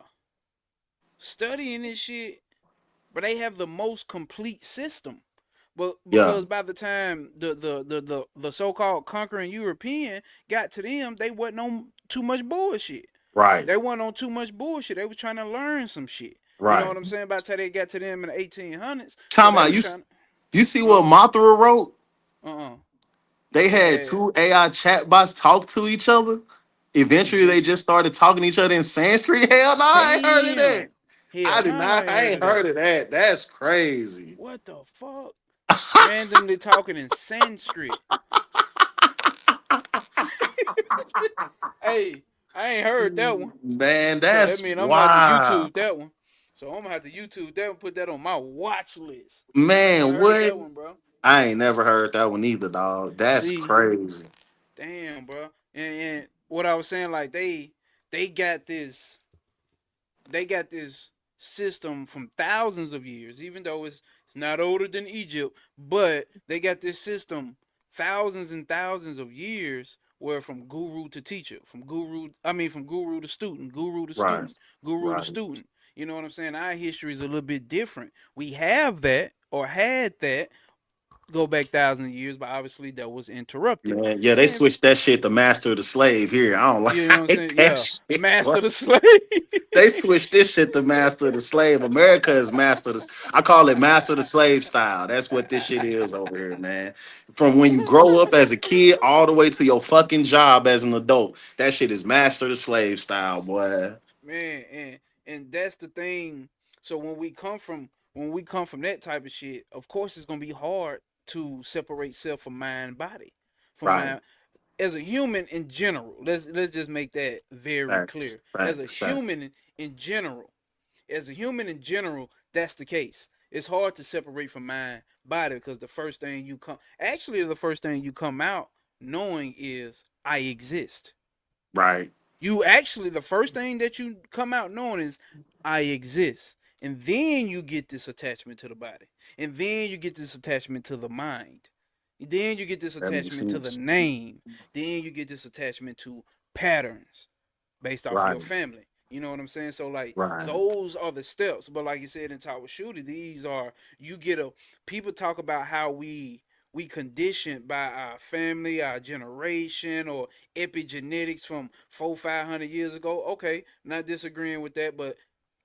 studying this shit, but they have the most complete system. But Yeah, because by the time the so called conquering European got to them, they wasn't on too much bullshit. right, They wasn't on too much bullshit. They was trying to learn some shit. You know right. what I'm saying? By the time they got to them in the 1800s, so Time they out. was trying. You see what Huh? Mothra wrote? Uh. They He had had. two AI chatbots talk to each other. Eventually, they Eventually. just started talking to each other in Sanskrit. Hell no, I ain't heard of that. Damn. Hell, no, I ain't I heard ain't of that. heard of that. That's crazy. What the fuck? Randomly talking in Sanskrit. Hey, I ain't heard that one. Man, So that that's means I'm gonna have to wild. YouTube that one. So I'm gonna have to YouTube that one, put that on my watch list. I ain't Man, heard what? that one, bro. I ain't never heard that one either, dog. That's See, crazy. damn, bro. And what I was saying, like they got this they got this system from thousands of years, even though it's not older than Egypt, but they got this system thousands and thousands of years where from guru to teacher, from guru to student, guru to Right, student, guru to right, student. You know what I'm saying? Our history is a little bit different. We have that or had that go back thousands of years, but obviously that was interrupted. Man, yeah, they And switched that shit to master of the slave here. I don't you know what I'm like saying? that Yeah, shit. master the slave. They switched this shit to master of the slave. America is master of the. I call it master of the slave style. That's what this shit is over here, man. From when you grow up as a kid all the way to your fucking job as an adult, that shit is master of the slave style, boy. Man, and that's the thing. So when we come from that type of shit, of course it's gonna be hard to separate self from mind and body. From Right. mind as a human in general, let's just make that very Facts. clear. As a Facts. Facts. human in general, as a human in general, that's the case. It's hard to separate from mind body because the first thing you come out knowing is I exist. Right. You actually, the first thing that you come out knowing is I exist. And then you get this attachment to the body. And then you get this attachment to the mind. Then you get this That makes attachment to the sense. name. Then you get this attachment to patterns based off of your Right. family. You know what I'm saying? So like Right. those are the steps. But like you said in Talk with Shooty, these are you get a people talk about how we conditioned by our family, our generation, or epigenetics from 500 years ago. Okay, not disagreeing with that, but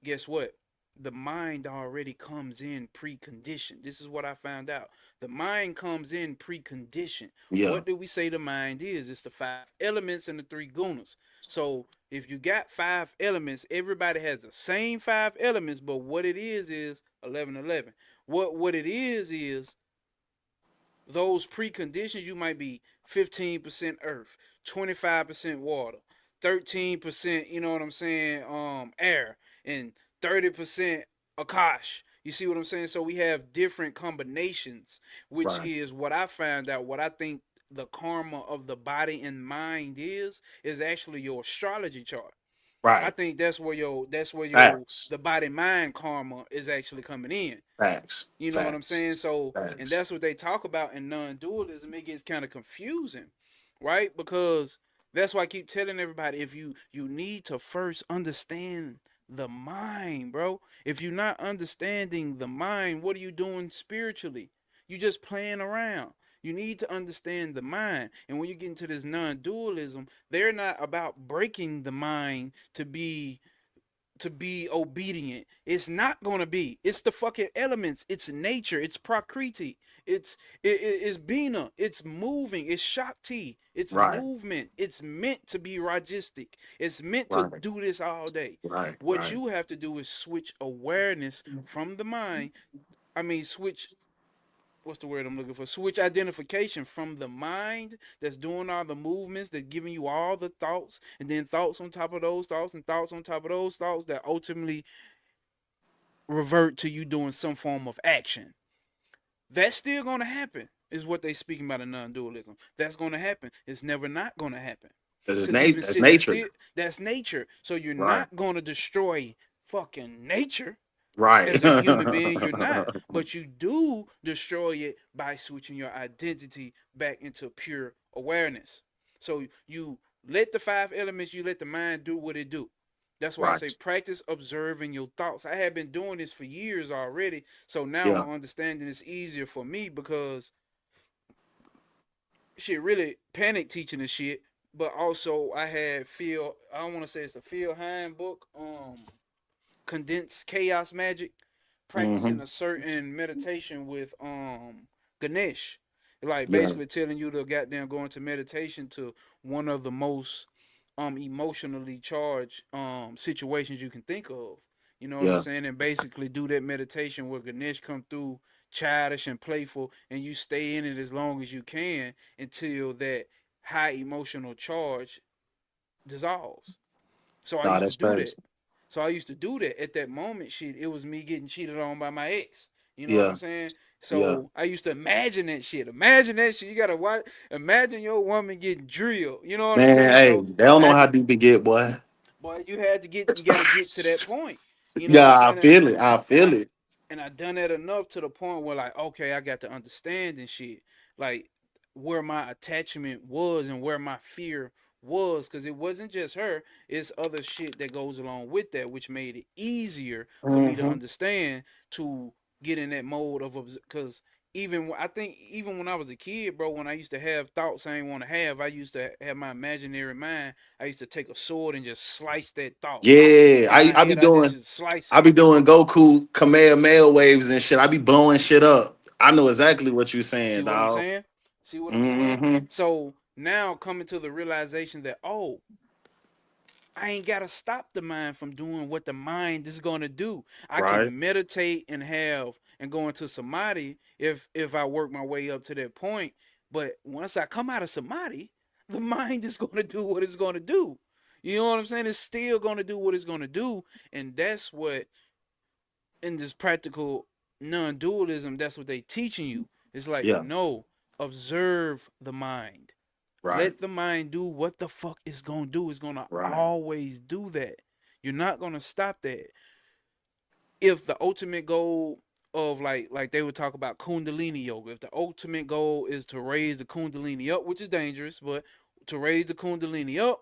guess what? The mind already comes in preconditioned. This is what I found out. The mind comes in preconditioned. Yeah. What do we say the mind is? It's the five elements and the three gunas. So if you got five elements, everybody has the same five elements, but what it is 1111. What it is those preconditions. You might be 15% earth, 25% water, 13%, you know what I'm saying, air, and 30% akash. You see what I'm saying? So we have different combinations, which Right. is what I found out. What I think the karma of the body and mind is actually your astrology chart. I Right. think that's where your Facts. the body mind karma is actually coming in. Facts. You know what I'm Facts. saying? So, and Facts. that's what they talk about in non-dualism. It gets kind of confusing, right? Because that's why I keep telling everybody if you need to first understand the mind, bro. If you're not understanding the mind, what are you doing spiritually? You just playing around. You need to understand the mind. And when you get into this non-dualism, they're not about breaking the mind to be obedient. It's not gonna be. It's the fucking elements. It's nature. It's prakriti. It's bina. It's moving. It's shakti. It's Right. movement. It's meant to be ragistic. It's meant to Right. do this all day. Right. What Right. you have to do is switch awareness from the mind. I mean, switch what's the word I'm looking for? Switch identification from the mind that's doing all the movements, that's giving you all the thoughts, and then thoughts on top of those thoughts, and thoughts on top of those thoughts that ultimately revert to you doing some form of action. That's still going to happen, is what they speaking about in non-dualism. That's going to happen. It's never not going to happen. That's Because even That's sitting nature. still, that's nature. So you're Right. not going to destroy fucking nature Right. as a human being. You're not, but you do destroy it by switching your identity back into pure awareness. So you let the five elements, you let the mind do what it do. That's why I say Right. practice observing your thoughts. I have been doing this for years already, so now Yeah. I'm understanding it's easier for me because shit really panic teaching this shit. But also I had Phil. I don't want to say it's a Phil Hine book. Condensed chaos magic, Hmm. practicing a certain meditation with Ganesh. Like Yeah. basically telling you to goddamn go into meditation to one of the most emotionally charged situations you can think of. You know what I'm Yeah. saying? And basically do that meditation where Ganesh come through childish and playful and you stay in it as long as you can until that high emotional charge dissolves. So I Nah, used to that's do that. crazy. So I used to do that at that moment. Shit, it was me getting cheated on by my ex. You know what I'm Yeah. saying? Yeah. So I used to imagine that shit. Imagine that shit. You gotta watch. Imagine your woman getting drilled. You know what I'm Man, saying? hey, So they don't I know had how to, deep it get, boy. boy. You gotta get to that point. You know what I'm Yeah, I saying? feel it. I And feel it. I done that enough to the point where like, okay, I got to understand and shit, like where my attachment was and where my fear was, because it wasn't just her, it's other shit that goes along with that, which made it easier for me to Hmm. understand to get in that mode of because I think even when I was a kid, bro, when I used to have thoughts I didn't want to have, I used to have my imaginary mind. I used to take a sword and just slice that thought Yeah, in my I be head. I doing just slice I it. be doing Goku Kamehameha waves and shit. I be blowing shit up. I know exactly what you See saying, what I'm dog. saying? See what I'm saying? Mm-hmm. So now coming to the realization that, oh, I ain't gotta stop the mind from doing what the mind is gonna do. I Right. can meditate and have and go into samadhi if I work my way up to that point. But once I come out of samadhi, the mind is gonna do what it's gonna do. You know what I'm saying? It's still gonna do what it's gonna do, and that's what in this practical non-dualism. That's what they teaching you. It's like Yeah. no, observe the mind. Right. Let the mind do what the fuck it's gonna do. It's gonna Right. always do that. You're not gonna stop that. If the ultimate goal of like they would talk about kundalini yoga, if the ultimate goal is to raise the kundalini up, which is dangerous, but to raise the kundalini up,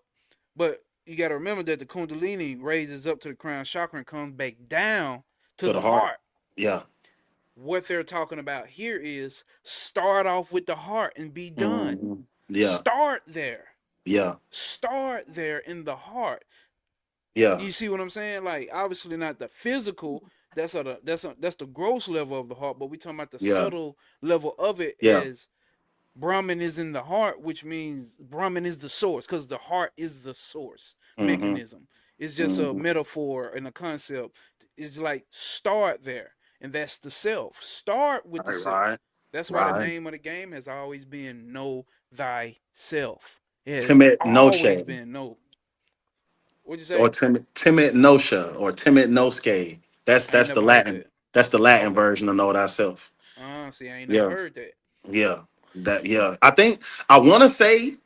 but you got to remember that the kundalini raises up to the crown chakra and comes back down to To the the heart. heart. Yeah. What they're talking about here is start off with the heart and be done. Mm-hmm. Yeah. Start there. Yeah. Start there in the heart. Yeah. You see what I'm saying? Like obviously not the physical. That's the gross level of the heart, but we talking about the Yeah. subtle level of it Yeah. as Brahman is in the heart, which means Brahman is the source, because the heart is the source Mm-hmm. mechanism. It's just a Mm-hmm. metaphor and a concept. It's like start there, and that's the self. Start with the Right. self. Right. That's why the Right. name of the game has always been Know Thyself. It has Timid always Noche. been Know. What'd you Or say? timid nosha or timid noske. That's I ain't that's the never heard Latin. that. That's the Latin Okay. version of know thyself. See, I ain't never Yeah, heard that. yeah, that yeah. I think I want to say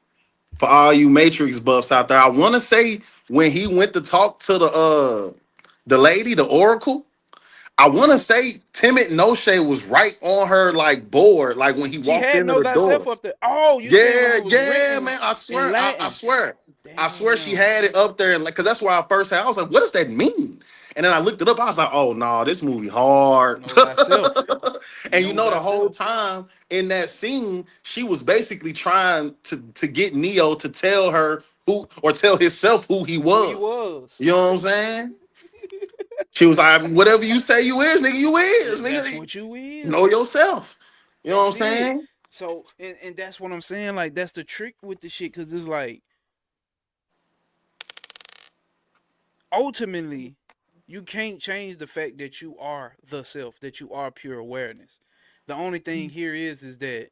for all you Matrix buffs out there, I want to say when he went to talk to the lady, the Oracle. I want to Mm-hmm. say timid Noshe was right on her like board, like when he She walked had into Know the door. Thyself up there. Oh, you saying when Yeah, it was yeah, written man. I in swear, I Latin? swear, I swear she Damn. had it up there, and like, cause that's where I first had. I was like, what does that mean? And then I looked it up. I was like, oh no, this movie hard. Know thyself. And you Know know, the whole thyself. time in that scene, she was basically trying to get Neo to tell her who or tell himself who he Who he was. was. You know what I'm saying? She was like, whatever you say you is, nigga, you is, That's nigga. what you Know is. yourself. You know what I'm That's it. saying? So, and that's what I'm saying. Like, that's the trick with the shit. Cause it's like, ultimately, you can't change the fact that you are the self, that you are pure awareness. The only thing here is that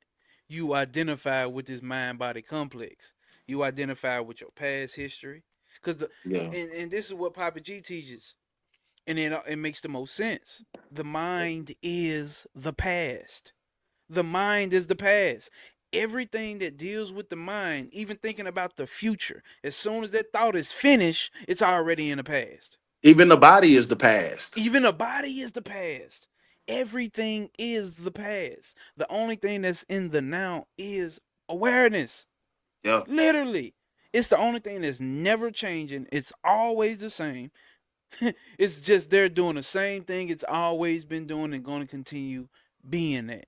you identify with this mind body complex. You identify with your past history. Cause Yeah. and this is what Papa G teaches. And it makes the most sense. The mind is the past. The mind is the past. Everything that deals with the mind, even thinking about the future, as soon as that thought is finished, it's already in the past. Even the body is the past. Even the body is the past. Everything is the past. The only thing that's in the now is awareness. Yeah. Literally. It's the only thing that's never changing. It's always the same. It's just they're doing the same thing it's always been doing and going to continue being that.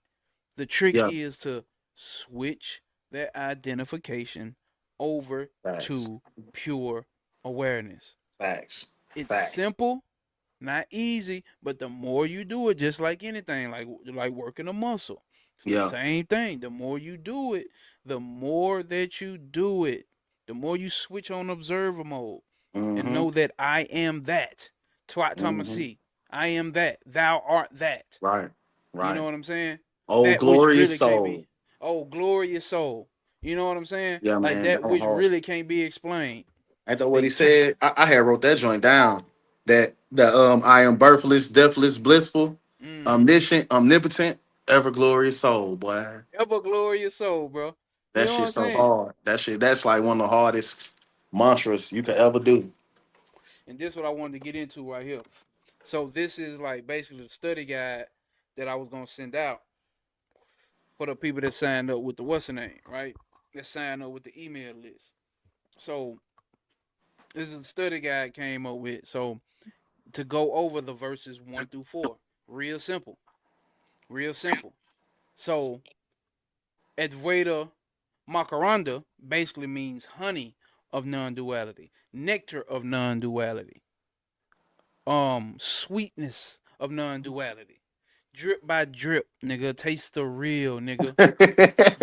The trick Yeah. is to switch that identification over Facts. to pure awareness. Facts. It's Facts. simple, not easy, but the more you do it, just like anything, like working a muscle, it's the Yeah. same thing. The more you do it, the more that you do it, the more you switch on observer mode and Mm-hmm. know that I am that. Twat Mm-hmm. Tamasi. I am that. Thou art that. Right. You know Right. what I'm saying? Oh, That which glorious really can't be. soul. Oh, glorious soul. You know what I'm saying? Yeah, Like man. that Down which hard. really can't be explained. Ain't that what They he can't. said? I had wrote that joint down. That I am birthless, deathless, blissful, Mm-hmm. omniscient, omnipotent, ever glorious soul, boy. Ever glorious soul, bro. You That know what shit I'm so saying? hard. That shit, that's like one of the hardest mantras you could ever do. And this is what I wanted to get into right here. So this is like basically the study guide that I was gonna send out for the people that signed up with the what's the name, right? That signed up with the email list. So this is a study guide came up with. So to go over the verses 1 through 4. Real simple. Real simple. So Advaita Makaranda basically means honey of non-duality, nectar of non-duality, sweetness of non-duality. Drip by drip, nigga, taste the real, nigga.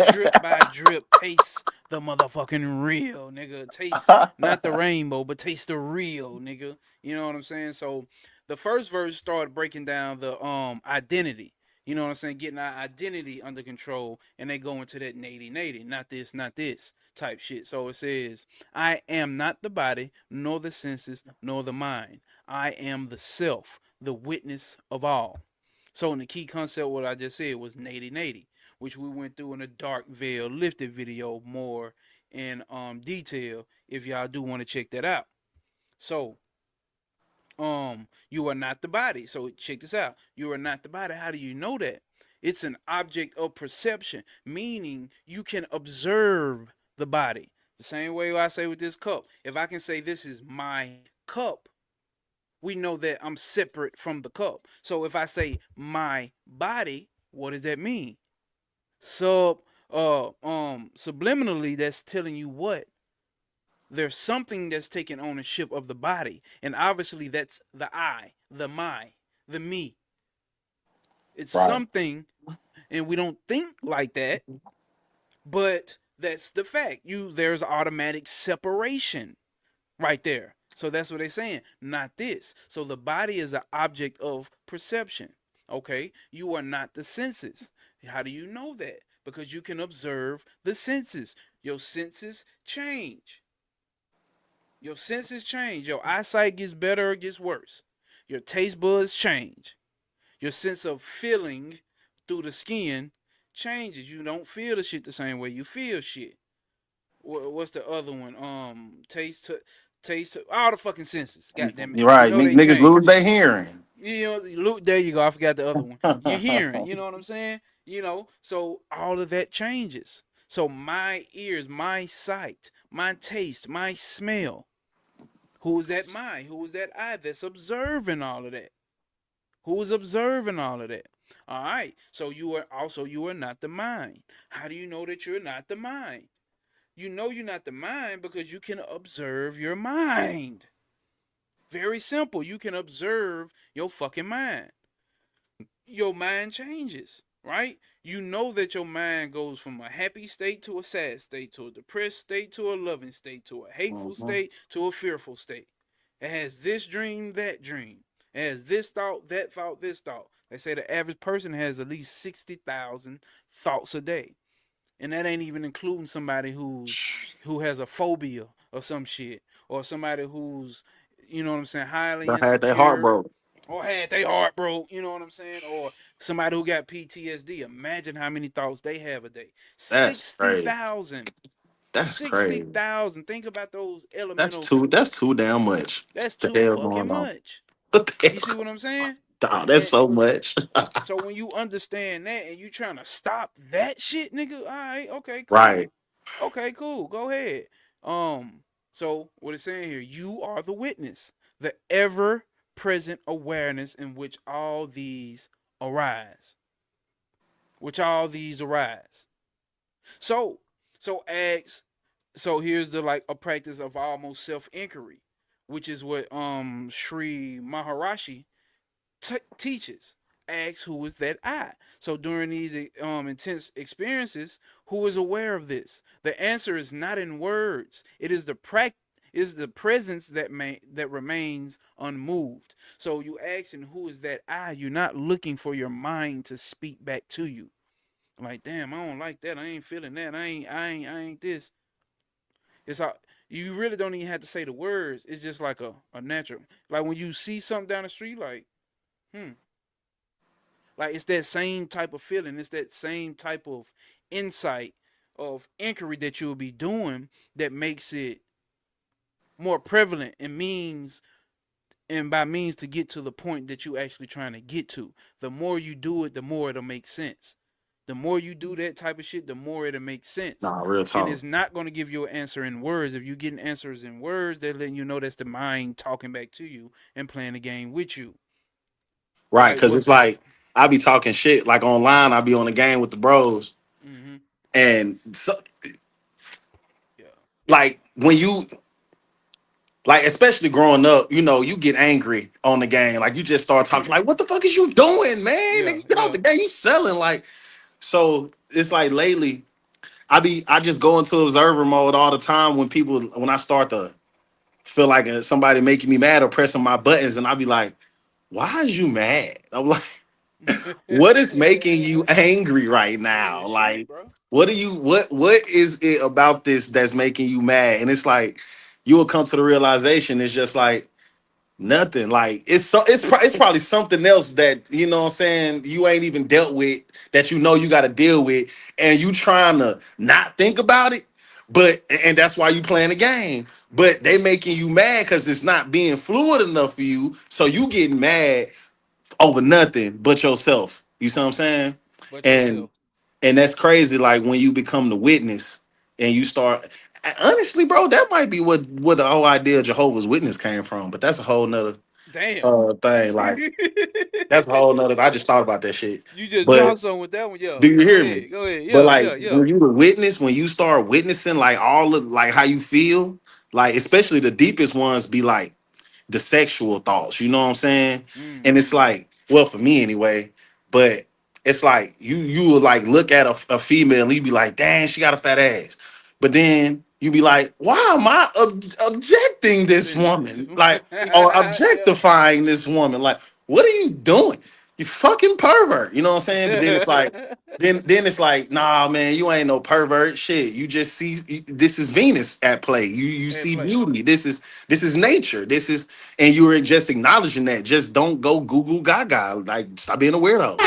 Drip by drip, taste the motherfucking real, nigga. Taste not the rainbow, but taste the real, nigga. You know what I'm saying? So the first verse started breaking down the identity. You know what I'm saying? Getting our identity under control, and they go into that nady, not this type shit. So it says, I am not the body, nor the senses, nor the mind. I am the self, the witness of all. So in the key concept, what I just said was nady, which we went through in a dark veil lifted video more in detail if y'all do want to check that out. So you are not the body. So check this out. You are not the body. How do you know that? It's an object of perception, meaning you can observe the body. The same way I say with this cup. If I can say this is my cup, we know that I'm separate from the cup. So if I say my body, what does that mean? Sub Subliminally, that's telling you what? There's something that's taking ownership of the body, and obviously that's the I, the my, the me. It's Right. something, and we don't think like that, but that's the fact. There's automatic separation right there. So that's what they're saying. Not this. So the body is an object of perception. Okay, you are not the senses. How do you know that? Because you can observe the senses. Your senses change. Your senses change. Your eyesight gets better or gets worse. Your taste buds change. Your sense of feeling through the skin changes. You don't feel the shit the same way you feel shit. What's the other one? Taste, all the fucking senses. God damn it. You're You right. know they Niggas lose change. their hearing. There you go. I forgot the other one. You're hearing. You know what I'm saying? So all of that changes. So my ears, my sight, my taste, my smell. Who is that my? Who is that I that's observing all of that? Who is observing all of that? All right. So you are not the mind. How do you know that you're not the mind? You know you're not the mind because you can observe your mind. Very simple. You can observe your fucking mind. Your mind changes, right? You know that your mind goes from a happy state to a sad state to a depressed state to a loving state to a hateful Mhm. state to a fearful state. It has this dream, that dream. It has this thought, that thought, this thought. They say the average person has at least 60,000 thoughts a day. And that ain't even including somebody who has a phobia or some shit, or somebody who's, you know what I'm saying, highly Done had their heart insecure, broke. or had their heart broke, you know what I'm saying, or somebody who got PTSD. Imagine how many thoughts they have a day. That's Sixty crazy. thousand. That's Sixty crazy. thousand. Think about those That's elemental. too. That's too damn much. That's The too hell fucking going on? much. What the You see hell? what I'm saying? Dog, that's And so much. so when you understand that and you trying to stop that shit, nigga, all right, okay, cool. Right. Okay, cool. Go ahead. Um, so what it's saying here, you are the witness, the ever present awareness in which all these arise. Which all these arise. So, so ask, so here's the like a practice of almost self-inquiry, which is what Sri Maharashi teaches. Ask who is that I. So during these intense experiences, who is aware of this? The answer is not in words. It is the is the presence that remains unmoved. So you asking who is that I? You're not looking for your mind to speak back to you. Like, damn, I don't like that. I ain't feeling that. I ain't this. It's all, you really don't even have to say the words. It's just like a natural. Like when you see something down the street, like, hmm, like it's that same type of feeling. It's that same type of insight of inquiry that you'll be doing that makes it more prevalent and means and by means to get to the point that you actually trying to get to. The more you do it, the more it'll make sense. The more you do that type of shit, the more it'll make sense. Nah, real And talk. it's not going to give you an answer in words. If you're getting answers in words, they're letting you know that's the mind talking back to you and playing the game with you. Right, Like because what? it's like I be talking shit like online. I be on the game with the bros, Mm-hmm. and so, Yeah. like when you like, especially growing up, you know, you get angry on the game. Like you just start talking like, "What the fuck is you doing, man? Yeah. Nigga, get off Yeah. the game. You selling like." So it's like lately, I just go into observer mode all the time when I start to feel like somebody making me mad or pressing my buttons, and I be like, "Why is you mad?" I'm like, "What is making you angry right Real now? shit, Like, bro. what is it about this that's making you mad?" And it's like you will come to the realization it's just like nothing. Like it's probably something else that you know what I'm saying you ain't even dealt with that you know you got to deal with, and you trying to not think about it. But and that's why you playing the game. But they making you mad because it's not being fluid enough for you. So you getting mad over nothing but yourself. You see what I'm saying? But And yourself. and that's crazy. Like when you become the witness and you start. Honestly, bro, that might be what the whole idea of Jehovah's Witness came from. But that's a whole nother Damn. thing. Like that's a whole nother. I just thought about that shit. You just But dropped something with that one. Yeah. do you Go hear me? ahead. Go ahead. But Yeah. like Yeah. Yeah. when you the witness, when you start witnessing like all of like how you feel, like especially the deepest ones be like the sexual thoughts. You know what I'm saying? And Mm-hmm. it's like, well, for me anyway. But it's like you would like look at a female and you be like, dang, she got a fat ass. But then you be like, why am I objecting this woman? Like, or Yeah. objectifying this woman? Like, what are you doing? You fucking pervert. You know what I'm saying? But then it's like, then it's like, nah, man, you ain't no pervert. Shit, you just see this is Venus at play. You At see play. beauty. This is nature. This is and you were just acknowledging that. Just don't go Google Gaga. Like, stop being a weirdo.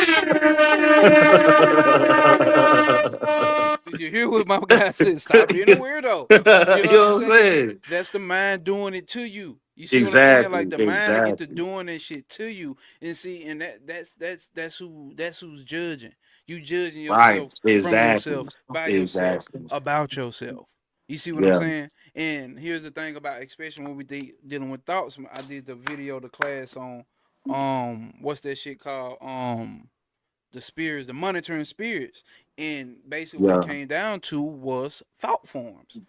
Did you hear what my guy said? Stop being a You weirdo. You know what I'm know what I'm saying? saying? That's the mind doing it to you. You see what I'm saying? Like Exactly. the mind to get to Exactly. doing that shit to you, and see, and that's who's judging. You judging Right. yourself from Exactly. yourself, by yourself, Exactly. about yourself. You see what I'm Yeah. saying? And here's the thing about, especially when we dealing with thoughts. I did the video, the class on what's that shit called? The spirits, the monitoring spirits. And basically what it Yeah. came down to was thought forms.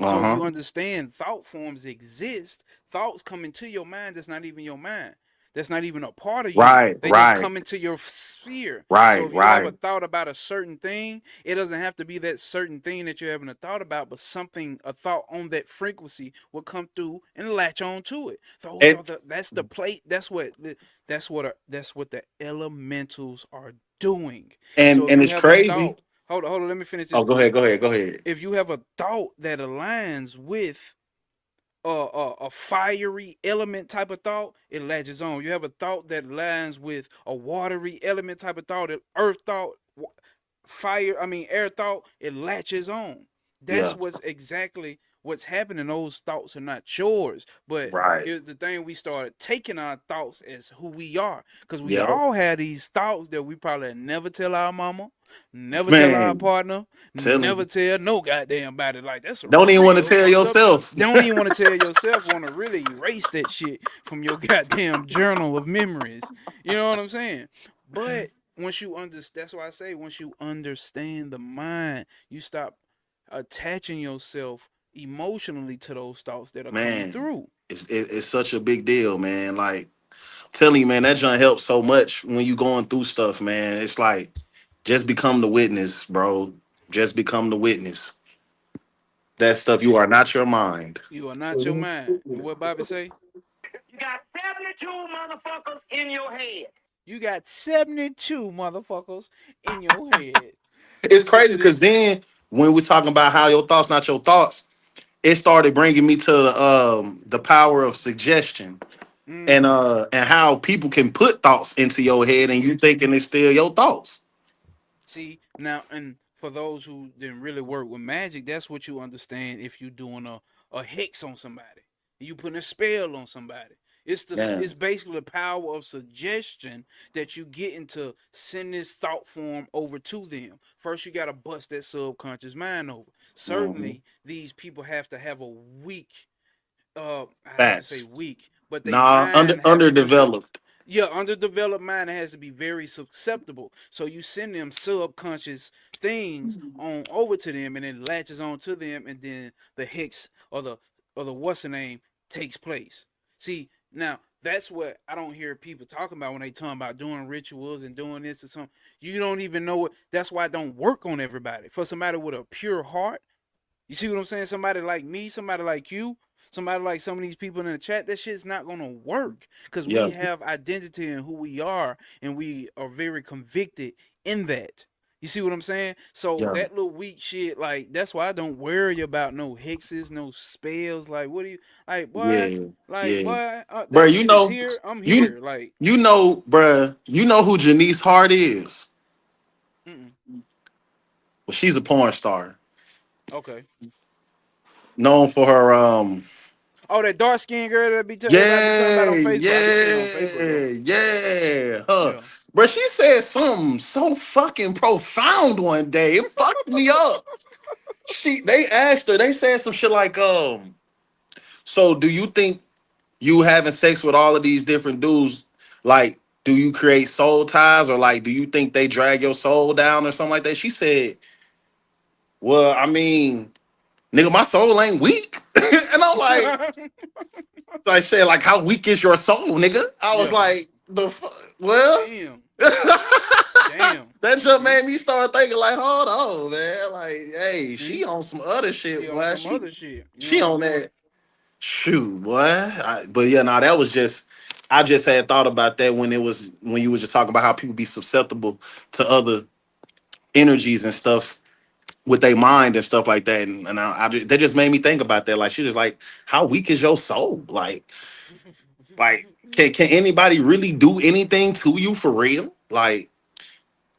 So if Uh-huh. you understand thought forms exist, thoughts come into your mind that's not even your mind. That's not even a part of you. Right. They just Right. come into your sphere. So Right. if you have a Right. thought about a certain thing, it doesn't have to be that certain thing that you're having a thought about, but something, a thought on that frequency will come through and latch on to it. Those And are that's the plate. That's what the elementals are doing. and So if and you it's have a crazy. thought, hold on, let me finish Oh, this go quick. ahead. Go ahead. Go ahead. If you have a thought that aligns with a fiery element type of thought, it latches on. You have a thought that aligns with a watery element type of thought, an earth thought, air thought, it latches on. That's Yeah. what's exactly what's happening. Those thoughts are not yours. But Right. here's the thing: we started taking our thoughts as who we are, because we Yeah. all had these thoughts that we probably never tell our mama, never tell our Man, partner, telling never you. tell no goddamn about it. Like, that's a Don't even want to real tell fucked up. yourself. Don't even want to tell yourself. Want to really erase that shit from your goddamn journal of memories. You know what I'm saying? But once you understand, that's why I say, once you understand the mind, you stop attaching yourself emotionally to those thoughts that are coming Man, through. it's such a big deal, man. Like telling you, man, that joint helps so much when you going through stuff, man. It's like just become the witness, bro. Just become the witness. That stuff, you are not your mind. You are not your mind. And what Bobby say? You got 72 motherfuckers in your head. You got 72 motherfuckers in your head. It's Listen crazy to because this. then when we're talking about how your thoughts not your thoughts, it started bringing me to the power of suggestion and how people can put thoughts into your head and you Suggestion. thinking it's still your thoughts. See, now, and for those who didn't really work with magic, that's what you understand if you're doing a hex on somebody. You putting a spell on somebody. Yeah. It's basically the power of suggestion that you get into send this thought form over to them. First, you gotta bust that subconscious mind over. Mhm. Certainly, these people have to have a weak, I hate to say Facts. weak, but they Nah, mind have to be underdeveloped. Yeah, underdeveloped mind has to be very susceptible. So you send them subconscious things on over to them, and it latches on to them, and then the hex or the what's the name takes place. See, now that's what I don't hear people talking about when they talking about doing rituals and doing this or something. You don't even know it. That's why I don't work on everybody. For somebody with a pure heart, you see what I'm saying? Somebody like me, somebody like you, somebody like some of these people in the chat, that shit's not gonna work because we Yeah, have identity in who we are, and we are very convicted in that. You see what I'm saying? So yeah, that little weak shit, like that's why I don't worry about no hexes, no spells. Like, what do you like, boy? yeah, Like, yeah, boy, bro. that shit is here. I'm You here. Like, you know, bruh. You know who Janice Hart is? mm-mm. Well, she's a porn star, Okay. known for her Oh, that dark skinned girl that everybody be talking about yeah, on Facebook. I be seeing her on Facebook though. yeah. Huh. Yeah. But she said something so fucking profound one day. It fucked me up. They asked her, they said some shit like, so do you think you having sex with all of these different dudes, like, do you create soul ties or like do you think they drag your soul down or something like that? She said, well, I mean, nigga, my soul ain't weak. And I'm like I said, like, how weak is your soul, nigga? I was Yeah. like, well, Damn. that Damn. just See? made me start thinking, like, hold on, man. Like, hey, she See? on some other She shit, on boy. some She other shit. You know she what I'm on saying? that shoot, boy. But yeah, no, that was just I just had thought about that when you were just talking about how people be susceptible to other energies and stuff with their mind and stuff like that. And that just made me think about that. Like she was like, how weak is your soul? Like, can anybody really do anything to you for real? Like,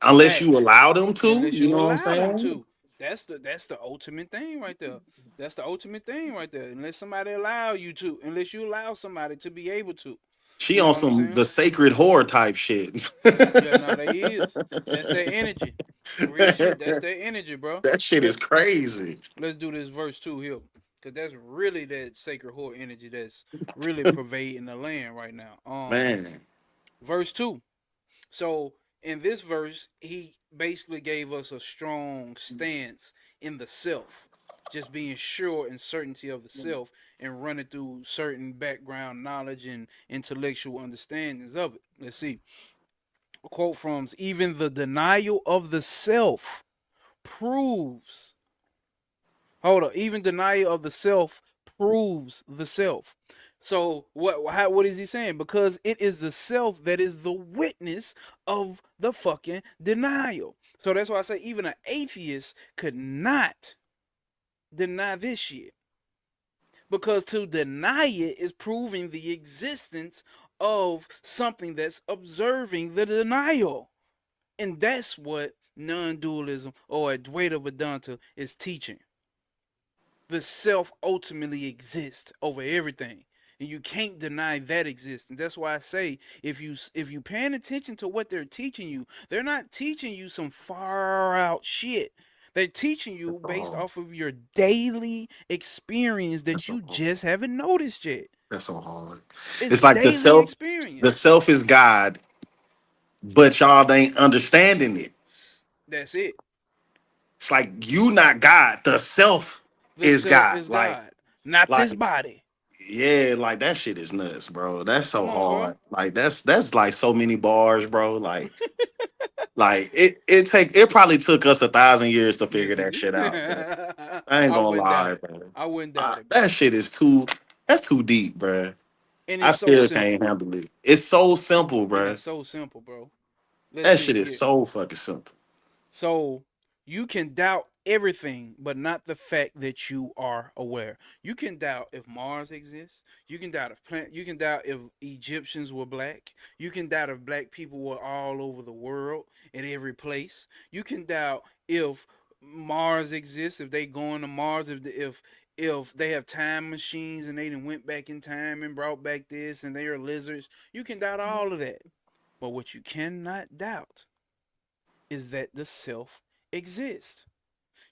unless you Facts. allow them to, Unless you you know what I'm allow them saying? to. That's the ultimate thing right there. That's the ultimate thing right there. Unless somebody allow you to. Unless you allow somebody to be able to. She You know on what I'm some saying? the sacred whore type shit. Yeah, no, they is. That's their energy. Real shit. That's That their energy, bro. shit is Let's crazy, let's do this verse 2 here. Cause that's really that sacred whore energy that's really pervading the land right now. man. Verse 2. So in this verse, he basically gave us a strong stance in the self, just being sure and certainty of the self and running through certain background knowledge and intellectual understandings of it. Let's see. A quote from even the denial of the self proves. Hold on. Even denial of the self proves the self. So what is he saying? Because it is the self that is the witness of the fucking denial. So that's why I say even an atheist could not deny this shit. Because to deny it is proving the existence of something that's observing the denial. And that's what non-dualism or Advaita Vedanta is teaching. The self ultimately exists over everything, and you can't deny that existence. That's why I say if you paying attention to what they're teaching you, they're not teaching you some far out shit. They're teaching you That's based all. off of your daily experience That's that so you hard. just haven't noticed yet. That's so hard. It's It's like daily the experience. self is God, but y'all ain't understanding it. That's it. It's like you not God. The self The is self God. is God, not this Like body. yeah, like that shit is nuts, bro. That's so Come on, bro. hard. Like that's like so many bars, bro. Like it probably took us 1,000 years to Yes, figure it that shit out, bro. did. I ain't I gonna wouldn't doubt lie, it. bro. I wouldn't doubt it, bro. That shit is too that's too deep, bro. And I it's so still can't simple. handle it. It's so simple, It bro. is so simple, bro. Let's That see shit is here. so fucking simple. So you can doubt everything, but not the fact that you are aware. You can doubt if Mars exists. You can doubt if You can doubt if Egyptians were black. You can doubt if black people were all over the world in every place. You can doubt if Mars exists. If they going to Mars. If they have time machines and they done went back in time and brought back this and they are lizards. You can doubt all of that. But what you cannot doubt is that the self exists.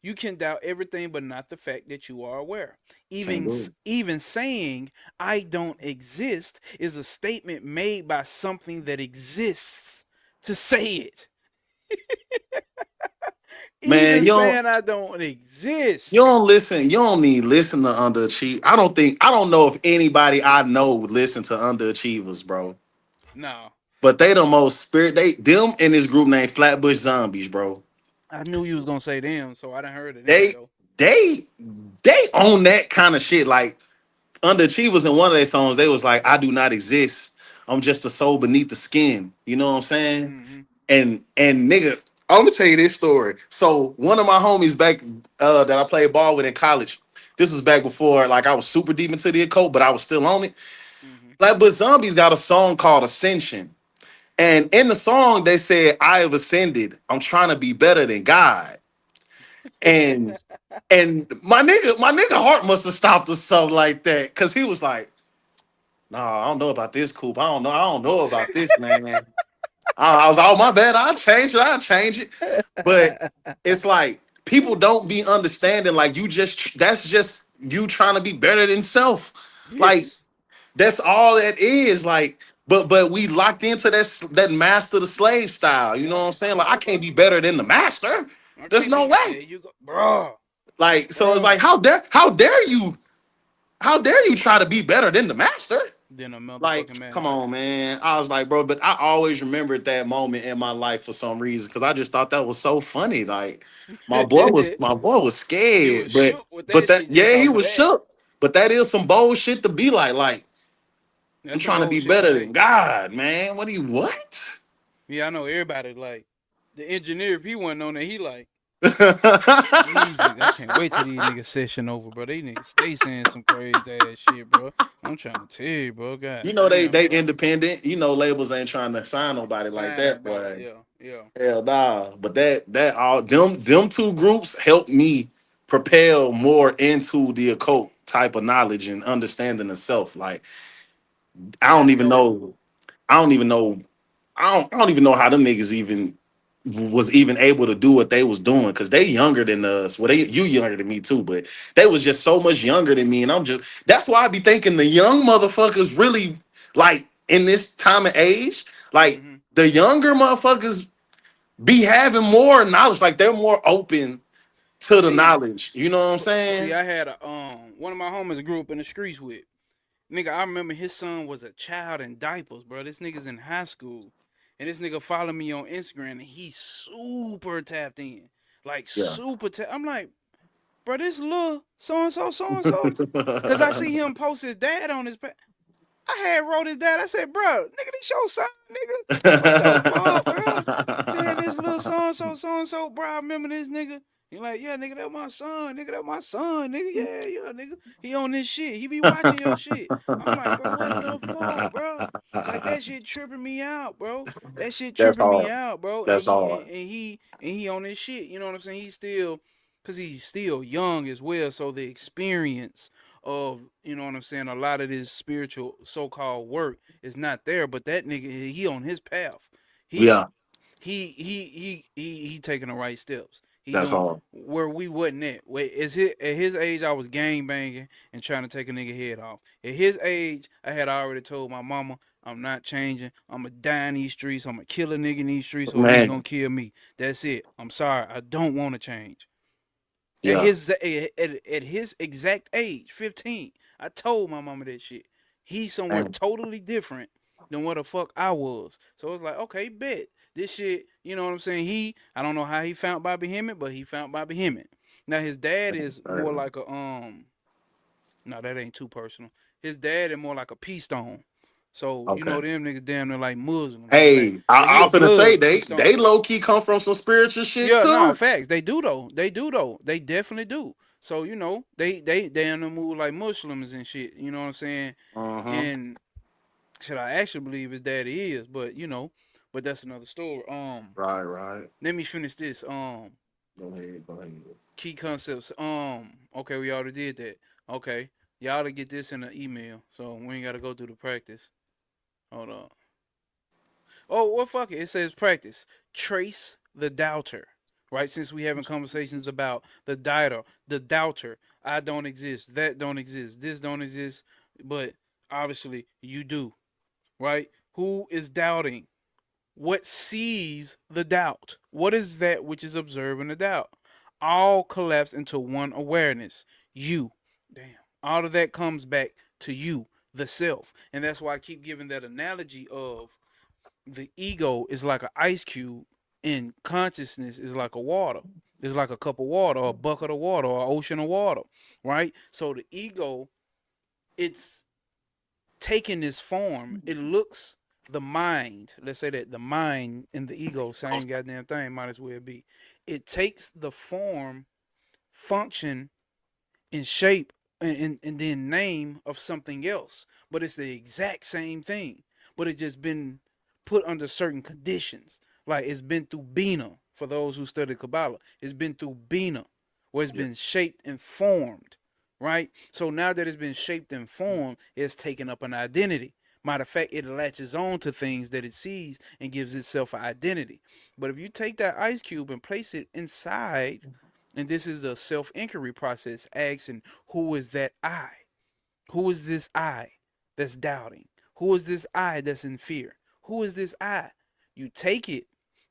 You can doubt everything but not the fact that you are aware. Can't do it. Even saying I don't exist is a statement made by something that exists to say it. Man, Even saying I don't you exist. don't listen. You don't need listen to underachieve. I don't know if anybody I know would listen to underachievers, bro. No. But they the most spirit. They them in this group named Flatbush Zombies, bro. I knew you was gonna say them, so I done heard of them They though. they they own that kind of shit. Like underachievers in one of their songs, they was like, "I do not exist. I'm just a soul beneath the skin." You know what I'm saying? Mm-hmm. And nigga, I'm gonna tell you this story. So one of my homies back that I played ball with in college. This was back before like I was super deep into the occult, but I was still on it. Mm-hmm. Like, but Zombies got a song called Ascension. And in the song, they said, I have ascended. I'm trying to be better than God. And my nigga heart must have stopped or something like that. Cause he was like, nah, I don't know about this, Coop. I don't know about this, man. I was, oh my bad, I'll change it. But it's like people don't be understanding, like you just that's just you trying to be better than self. Like Yes. that's all that is. Like, but we locked into that master the slave style. You know Yep. what I'm saying? Like, I Yep. can't be better than the master. I There's can't no be. way. There you go, bro. Like, so it's like, Bro. how dare you try to be better than the master? Then a Like, motherfucking come master. on, man. I was like, bro, but I always remembered that moment in my life for some reason because I just thought that was so funny. Like, my boy was He was scared, shook with but that that shit just yeah, he off of was that. shook. But that is some bold shit to be like I'm That's some trying to be bold shit to better say. than God, man. What? Yeah, I know everybody like the engineer. If he wasn't on there, he like these niggas. I can't wait till these niggas session over, bro. These niggas stay saying some crazy ass shit, bro. I'm trying to tell you, bro. God You know damn, they bro. independent. You know labels ain't trying to sign nobody like Sign that, nobody. boy. Yeah, yeah. Hell nah. But that all them two groups helped me propel more into the occult type of knowledge and understanding of self. Like I don't That's even dope. know. I don't even know. I don't even know how them niggas even was even able to do what they was doing because they younger than us. Well, you younger than me too, but they was just so much younger than me, and I'm just that's why I be thinking the young motherfuckers really like in this time of age, like Mm-hmm. the younger motherfuckers be having more knowledge, like they're more open to the See, knowledge. You know what I'm see, saying? I had a one of my homies grew up in the streets with. Nigga, I remember his son was a child in diapers, bro. This nigga's in high school. And this nigga followed me on Instagram and he's super tapped in. Like Yeah. super tapped. I'm like, bro, this little so and so, so and so. Cause I see him post his dad on his I had wrote his dad. I said, bro, nigga, this your son, nigga. What the fuck, bro? Then this little so and so, bro. I remember this nigga. He like, yeah, nigga, that my son, nigga, that my son, nigga, yeah, nigga. He on this shit. He be watching your shit. I'm like, bro, what the fuck, bro? Like that shit tripping me out, bro. That shit That's tripping me hard. out, bro. And That's he hard. and he on this shit. You know what I'm saying? He's still, cause he's still young as well. So the experience of what I'm saying, a lot of this spiritual so-called work is not there, but that nigga he on his path. He Yeah, he taking the right steps. He that's doing hard. where we wasn't at. Wait, at his age I was gang banging and trying to take a nigga head off. At his age, I had already told my mama I'm not changing. I'ma die in these streets. I'ma kill a nigga in these streets or a nigga gonna Man. kill me. That's it. I'm sorry. I don't want to change. At Yeah. his exact age, 15, I told my mama that shit. He's somewhere Man. totally different than what the fuck I was. So it's like, okay, bet this shit. You know what I'm saying? I don't know how he found Bobby Hemmett, but he found Bobby Hemmett. Now his dad is more like a No, that ain't too personal. His dad is more like a peace stone. So you Okay. know them niggas damn near like Muslims. Hey, But he a I'm finna say blood peace they stone. low key come from some spiritual shit Yeah, nah, too. facts. They do though. They do though. They definitely do. So they in the mood like Muslims and shit. You know what I'm saying? Uh-huh. And should I actually believe his daddy is? But but that's another story. Right, right. Let me finish this. Go ahead, go ahead. Key concepts. Okay, we already did that. Okay, y'all to get this in an email, so we ain't gotta go through the practice. Hold on. Oh, well, fuck it. It says practice. Trace the doubter. right? Since we having conversations about the doubter, I don't exist, that don't exist, this don't exist, but obviously you do, right? Who is doubting? What sees the doubt? What is that which is observing the doubt? All collapse into one awareness. You. Damn. All of that comes back to you, the self. And that's why I keep giving that analogy of the ego is like an ice cube and consciousness is like a water. It's like a cup of water, or a bucket of water, or an ocean of water, right? So the ego, it's taking this form. It looks, the mind, let's say that the mind and the ego, same goddamn thing, might as well be. It takes the form, function, and shape and then name of something else, but it's the exact same thing, but it just been put under certain conditions. Like it's been through Bina. For those who study Kabbalah, it's been through Bina, where it's Yeah. been shaped and formed, right? So now that it's been shaped and formed, it's taken up an identity. Matter of fact, it latches on to things that it sees and gives itself an identity. But if you take that ice cube and place it inside, and this is a self inquiry process, asking, who is that I? Who is this I that's doubting? Who is this I that's in fear? Who is this I? You take it,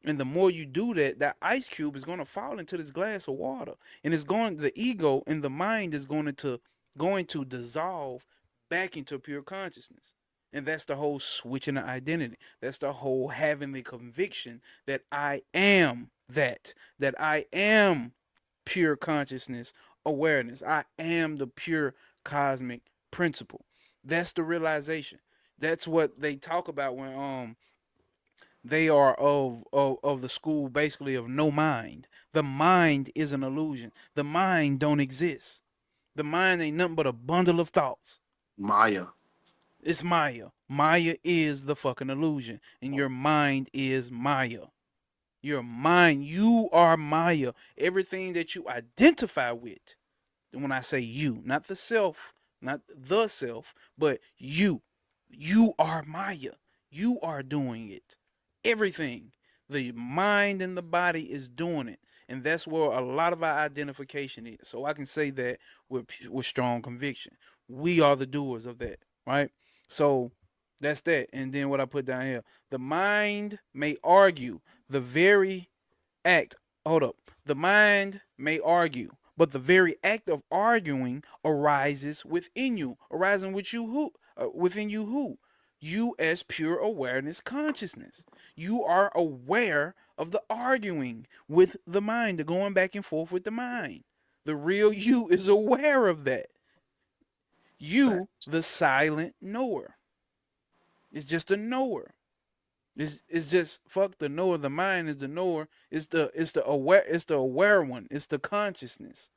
and the more you do that, that ice cube is going to fall into this glass of water, and it's going. The ego and the mind is going to dissolve back into pure consciousness, and that's the whole switching of identity. That's the whole having the conviction that I am that I am pure consciousness awareness. I am the pure cosmic principle. That's the realization. That's what they talk about when they are of the school basically of no mind. The mind is an illusion. The mind don't exist. The mind ain't nothing but a bundle of thoughts. Maya. It's Maya. Maya is the fucking illusion, and your mind is Maya. Your mind, you are Maya. Everything that you identify with. And when I say you, not the self, not the self, but you are Maya. You are doing it. Everything. The mind and the body is doing it. And that's where a lot of our identification is. So I can say that with strong conviction. We are the doers of that, right? So that's that. And then what I put down here, the mind may argue the very act. Hold up. The mind may argue, but the very act of arguing arises within you. Arising with you who? Within you who? You as pure awareness consciousness. You are aware of the arguing with the mind, the going back and forth with the mind. The real you is aware of that. You, the silent knower. It's just a knower. It's just fuck the knower. The mind is the knower. It's the aware one. It's the consciousness.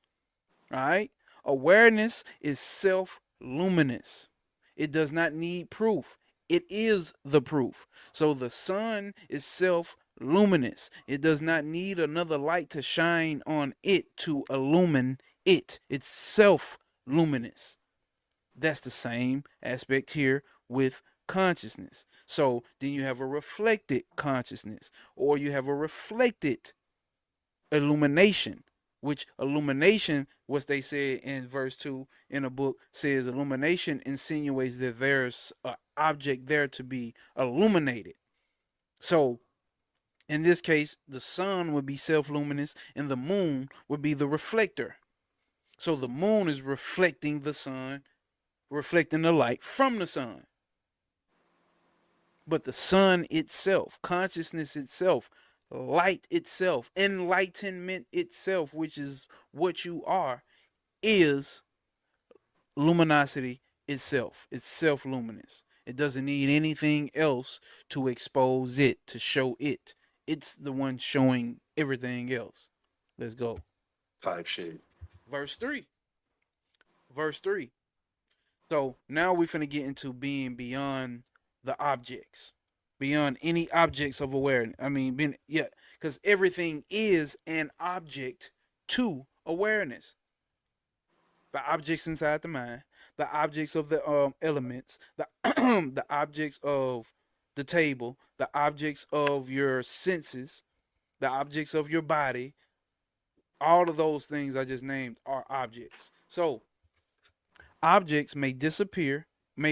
All right. Awareness is self-luminous. It does not need proof. It is the proof. So the sun is self-luminous. It does not need another light to shine on it to illumine it. It's self-luminous. That's the same aspect here with consciousness. So then you have a reflected consciousness, or you have a reflected illumination, which illumination, what they said in verse 2 in a book, says illumination insinuates that there's an object there to be illuminated. So in this case, the sun would be self-luminous and the moon would be the reflector. So the moon is reflecting the sun, reflecting the light from the sun. But the sun itself, consciousness itself, light itself, enlightenment itself, which is what you are, is luminosity itself. It's self-luminous. It doesn't need anything else to expose it, to show it. It's the one showing everything else. Let's go. Type shit. Verse 3. Verse 3. So now we're finna get into being beyond the objects, beyond any objects of awareness. I mean, because everything is an object to awareness. The objects inside the mind, the objects of the elements, the the objects of the table, the objects of your senses, the objects of your body, All of those things I just named are objects. So objects may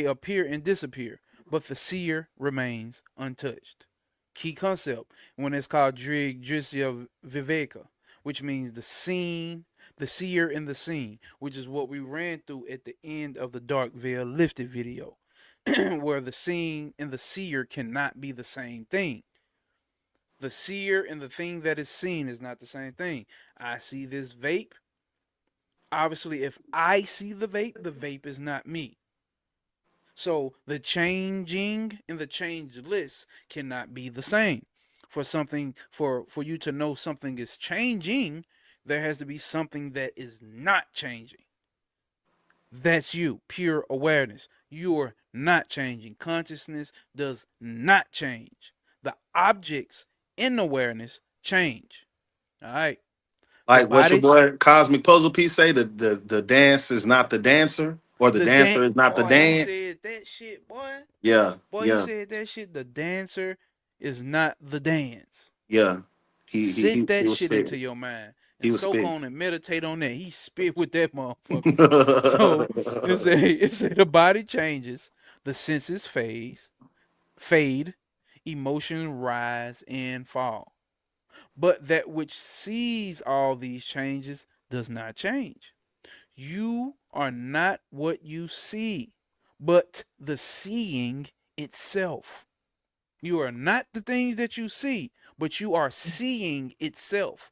appear and disappear, but the seer remains untouched. Key concept when it's called Drisya Viveka, which means the seer in the scene, which is what we ran through at the end of the Dark Veil Lifted video, where the scene and the seer cannot be the same thing. The seer and the thing that is seen is not the same thing. I see this vape. Obviously, if I see the vape is not me. So the changing and the changeless cannot be the same. For something, for you to know something is changing, there has to be something that is not changing. That's you, pure awareness. You are not changing. Consciousness does not change. The objects in awareness change. All right. The Like what your body, boy Cosmic Puzzle Piece say, the dance is not the dancer, or the the dancer dance. is not the Boy, he dance. said that shit, boy. Yeah, Boy, he yeah, said that shit. The dancer is not the dance. yeah. He he Sit he, he that was shit into spitting. your mind and He was soak spitting. on and meditate on that. He spit with that motherfucker. So it's a the body changes, the senses fade, emotions rise and fall. But that which sees all these changes does not change. You are not what you see, but the seeing itself. You are not the things that you see, but you are seeing itself.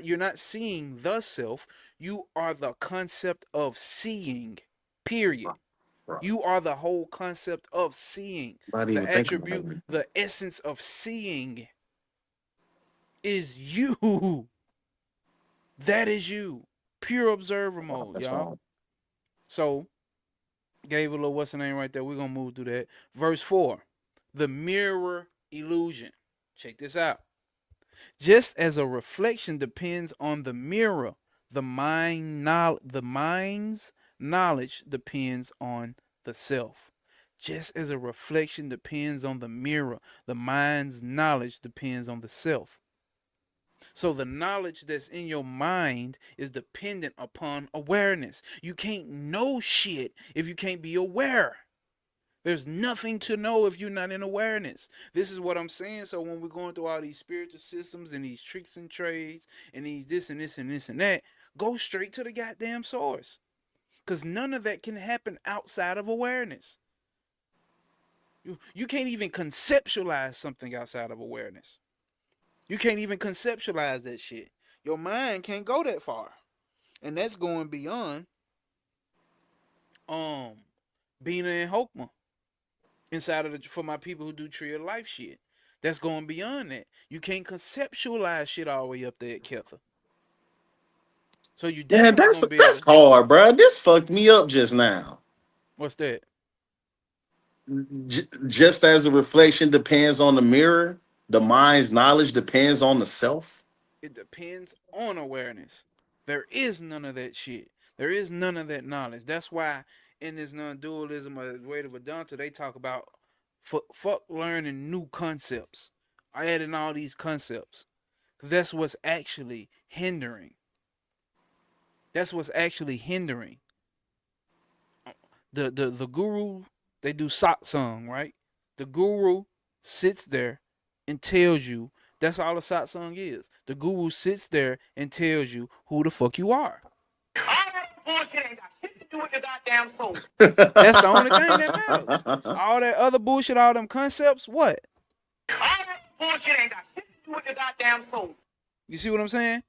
You're not seeing the self. You are the concept of seeing. Period. Bro, You are the whole concept of seeing. not The even thinking about attribute, it. the essence of seeing is you. That is you. Pure observer mode, That's y'all. all. So, gave a little what's the name right there. We're going to move through that. Verse 4, the mirror illusion. Check this out. Just as a reflection depends on the mirror, the mind's knowledge depends on the self. Just as a reflection depends on the mirror, the mind's knowledge depends on the self. So the knowledge that's in your mind is dependent upon awareness. You can't know shit if you can't be aware. There's nothing to know if you're not in awareness. This is what I'm saying. So when we're going through all these spiritual systems and these tricks and trades and these this and this and this and that, go straight to the goddamn source. Because none of that can happen outside of awareness. You can't even conceptualize something outside of awareness. You can't even conceptualize that shit. Your mind can't go that far. And that's going beyond Bina and Hokmah. Inside of for my people who do tree of life shit. That's going beyond that. You can't conceptualize shit all the way up there at Ketha. So you Man, definitely that's gonna be able that's to. hard, bro. This fucked me up just now. What's that? Just as a reflection depends on the mirror, the mind's knowledge depends on the self. It depends on awareness. There is none of that shit. There is none of that knowledge. That's why in this non-dualism or way to Vedanta, they talk about fuck learning new concepts. Adding all these concepts. That's what's actually hindering. That's what's actually hindering. The guru, they do satsang, right? The guru sits there and tells you that's all a satsang is. The guru sits there and tells you who the fuck you are. All that bullshit ain't got shit to do with your goddamn soul. That's the only thing that matters. All that other bullshit, all them concepts, what? All that bullshit ain't got shit to do with your goddamn soul. You see what I'm saying?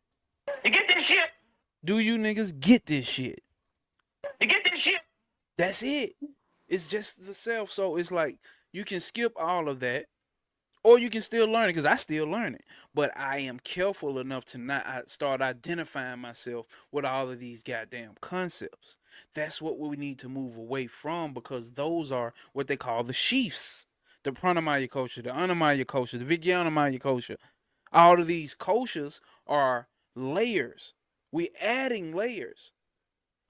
You get this shit? Do you niggas get this shit? You get this shit? That's it. It's just the self. So it's like you can skip all of that, or you can still learn it because I still learn it. But I am careful enough to not start identifying myself with all of these goddamn concepts. That's what we need to move away from because those are what they call the sheaths. The pranamaya kosha, the anamaya kosha, the vijnanamaya kosha. All of these koshas are layers. We adding layers.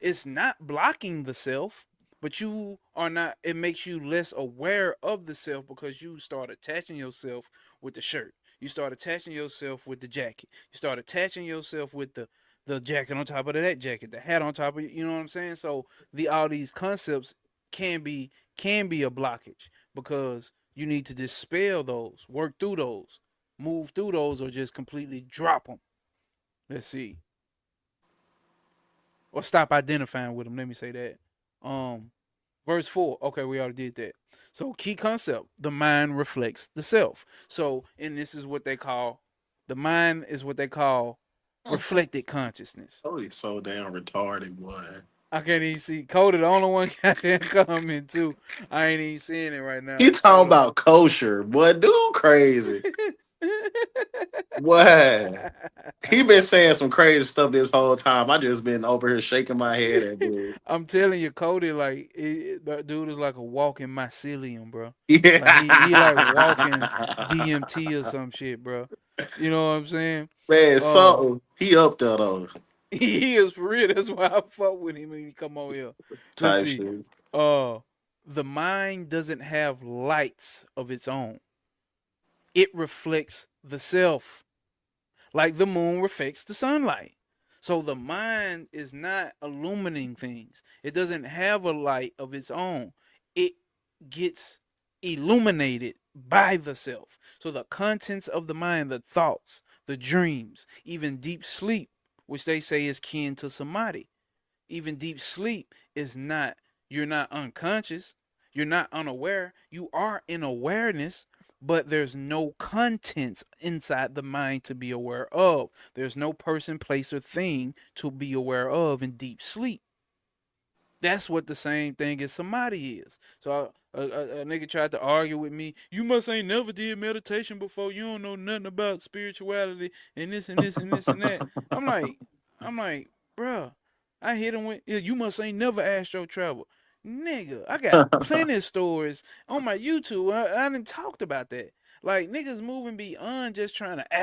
It's not blocking the self, but you are not, it makes you less aware of the self because you start attaching yourself with the shirt. You start attaching yourself with the jacket. You start attaching yourself with the jacket on top of that jacket, the hat on top of, you know what I'm saying? So all these concepts can be a blockage because you need to dispel those, work through those, move through those, or just completely drop them. Let's see, or stop identifying with them. Let me say that. Um, Verse 4. Okay, we already did that. So, key concept: the mind reflects the self. So, and this is what they call the mind is what they call reflected consciousness. Oh, you're so damn retarded, boy. I can't even see Cody, the only one goddamn comment too. I ain't even seeing it right now. He talking So about kosher, boy. Dude, crazy. What? He been saying some crazy stuff this whole time. I just been over here shaking my head at dude. I'm telling you, Cody, like that dude is like a walking mycelium, bro. Like he like walking Yeah. DMT or some shit, bro. You know what I'm saying? Man, Uh, so he up there though. he is for real. That's why I fuck with him when he come on here. Let's Type see. shit. Uh, the mind doesn't have lights of its own. It reflects the self, like the moon reflects the sunlight. So the mind is not illuminating things. It doesn't have a light of its own. It gets illuminated by the self. So the contents of the mind, the thoughts, the dreams, even deep sleep, which they say is kin to samadhi. Even deep sleep is not, you're not unconscious, you're not unaware, you are in awareness, but there's no contents inside the mind to be aware of. There's no person, place, or thing to be aware of in deep sleep. That's what the same thing as samadhi is. So a nigga tried to argue with me. You must ain't never did meditation before. You don't know nothing about spirituality and this and this and this and that. I'm like, bruh. I hit him with, "Yeah, you must ain't never astro travel." Nigga, I got plenty of stories on my YouTube. I done talked about that. Like niggas moving beyond just trying to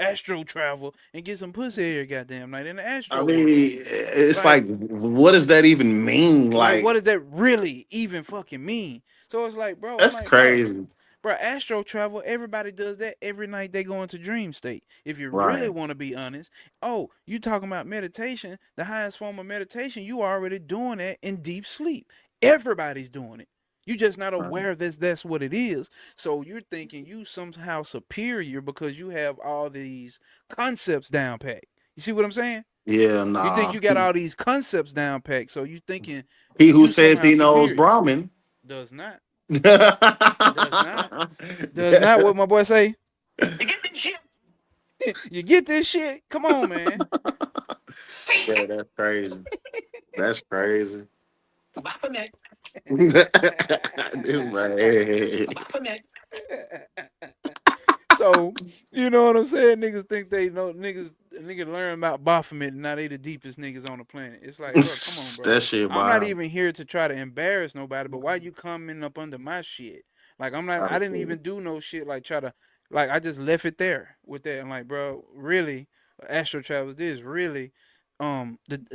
astro travel and get some pussy here, goddamn night in the I astro mean, world. it's Like like, what does that even mean? what Like, does that really even fucking mean? So it's like, bro, I'm that's like, bro, crazy. astro travel, everybody does that every night they go into dream state. If you really Right. want to be honest, oh, you talking about meditation, the highest form of meditation, you already doing that in deep sleep. Everybody's doing it. You just not Right. aware that's what it is. So you're thinking you somehow superior because you have all these concepts down pat. You see what I'm saying? Yeah, You think nah. you got all these concepts down packed, so you thinking He who you says somehow he knows superior. Brahmin. Does not. Does not. Does not what my boy say. You get this shit? You get this shit? Come on, man. Yeah, that's crazy. That's crazy. Baphomet. This man. Baphomet. So, you know what I'm saying? Niggas think they know niggas learn about Baphomet and now they the deepest niggas on the planet. It's like, bro, come on, bro. That shit I'm not wild. even here to try to embarrass nobody, but why you coming up under my shit? Like I didn't even do no shit like try to like I just left it there with that. I'm like, bro, really, astro travel this really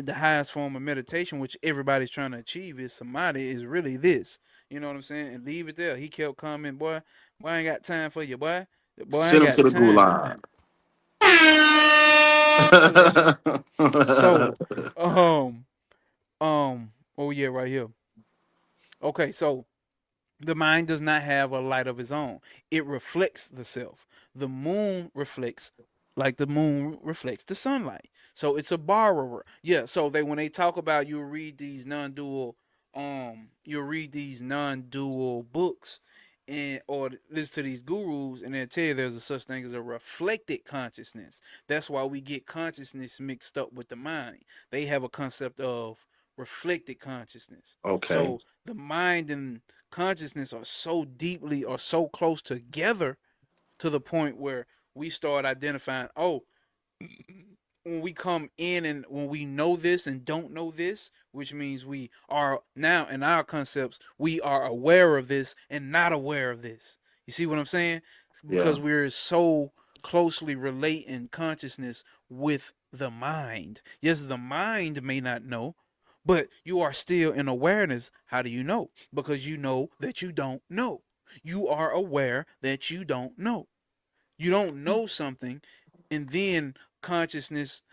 the highest form of meditation which everybody's trying to achieve is samadhi is really this. You know what I'm saying? And leave it there. He kept coming, boy, I ain't got time for you, boy. Boy, I ain't Send him to got the time. gulag. Play that shit. So, oh yeah, right here. Okay, so the mind does not have a light of its own. It reflects the self. The moon reflects like the moon reflects the sunlight. So it's a borrower. Yeah, so they when they talk about you'll read these non-dual books and or listen to these gurus and they'll tell you there's a such thing as a reflected consciousness. That's why we get consciousness mixed up with the mind. They have a concept of reflected consciousness. Okay. So the mind and consciousness are so deeply or so close together to the point where we start identifying, oh, when we come in and when we know this and don't know this, which means we are now in our concepts, we are aware of this and not aware of this. You see what I'm saying? Yeah. Because we're so closely relating consciousness with the mind. Yes, the mind may not know, but you are still in awareness. How do you know? Because you know that you don't know. You are aware that you don't know. You don't know something, and then consciousness